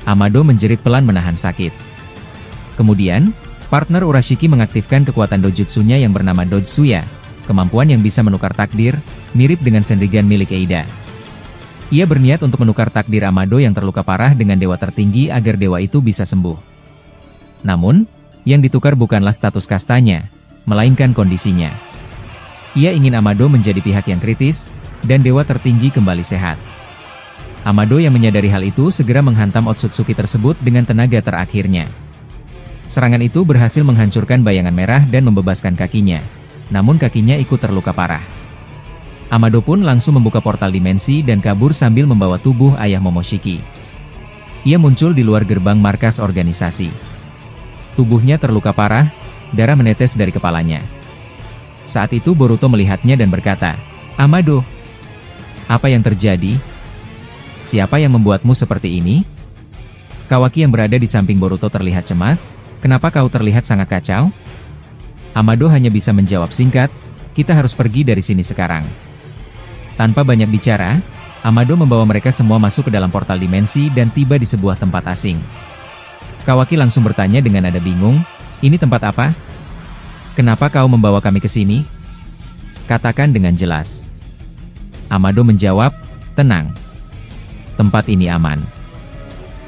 Amado menjerit pelan menahan sakit. Kemudian, partner Urashiki mengaktifkan kekuatan dojutsunya yang bernama Dojutsuya, kemampuan yang bisa menukar takdir, mirip dengan Senrigan milik Eida. Ia berniat untuk menukar takdir Amado yang terluka parah dengan dewa tertinggi agar dewa itu bisa sembuh. Namun, yang ditukar bukanlah status kastanya, melainkan kondisinya. Ia ingin Amado menjadi pihak yang kritis, dan dewa tertinggi kembali sehat. Amado yang menyadari hal itu segera menghantam Otsutsuki tersebut dengan tenaga terakhirnya. Serangan itu berhasil menghancurkan bayangan merah dan membebaskan kakinya, namun kakinya ikut terluka parah. Amado pun langsung membuka portal dimensi dan kabur sambil membawa tubuh ayah Momoshiki. Ia muncul di luar gerbang markas organisasi. Tubuhnya terluka parah, darah menetes dari kepalanya. Saat itu Boruto melihatnya dan berkata, "Amado, apa yang terjadi? Siapa yang membuatmu seperti ini?" Kawaki yang berada di samping Boruto terlihat cemas. "Kenapa kau terlihat sangat kacau?" Amado hanya bisa menjawab singkat, "Kita harus pergi dari sini sekarang." Tanpa banyak bicara, Amado membawa mereka semua masuk ke dalam portal dimensi dan tiba di sebuah tempat asing. Kawaki langsung bertanya dengan nada bingung, "Ini tempat apa? Kenapa kau membawa kami ke sini? Katakan dengan jelas." Amado menjawab, "Tenang. Tempat ini aman.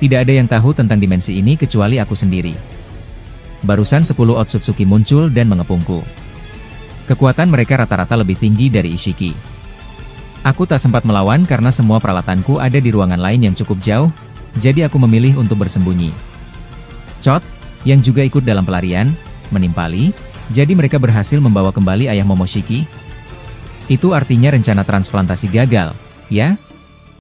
Tidak ada yang tahu tentang dimensi ini kecuali aku sendiri." Barusan 10 Otsutsuki muncul dan mengepungku. Kekuatan mereka rata-rata lebih tinggi dari Ishiki. Aku tak sempat melawan karena semua peralatanku ada di ruangan lain yang cukup jauh, jadi aku memilih untuk bersembunyi. Chot, yang juga ikut dalam pelarian, menimpali, jadi mereka berhasil membawa kembali ayah Momoshiki. Itu artinya rencana transplantasi gagal, ya?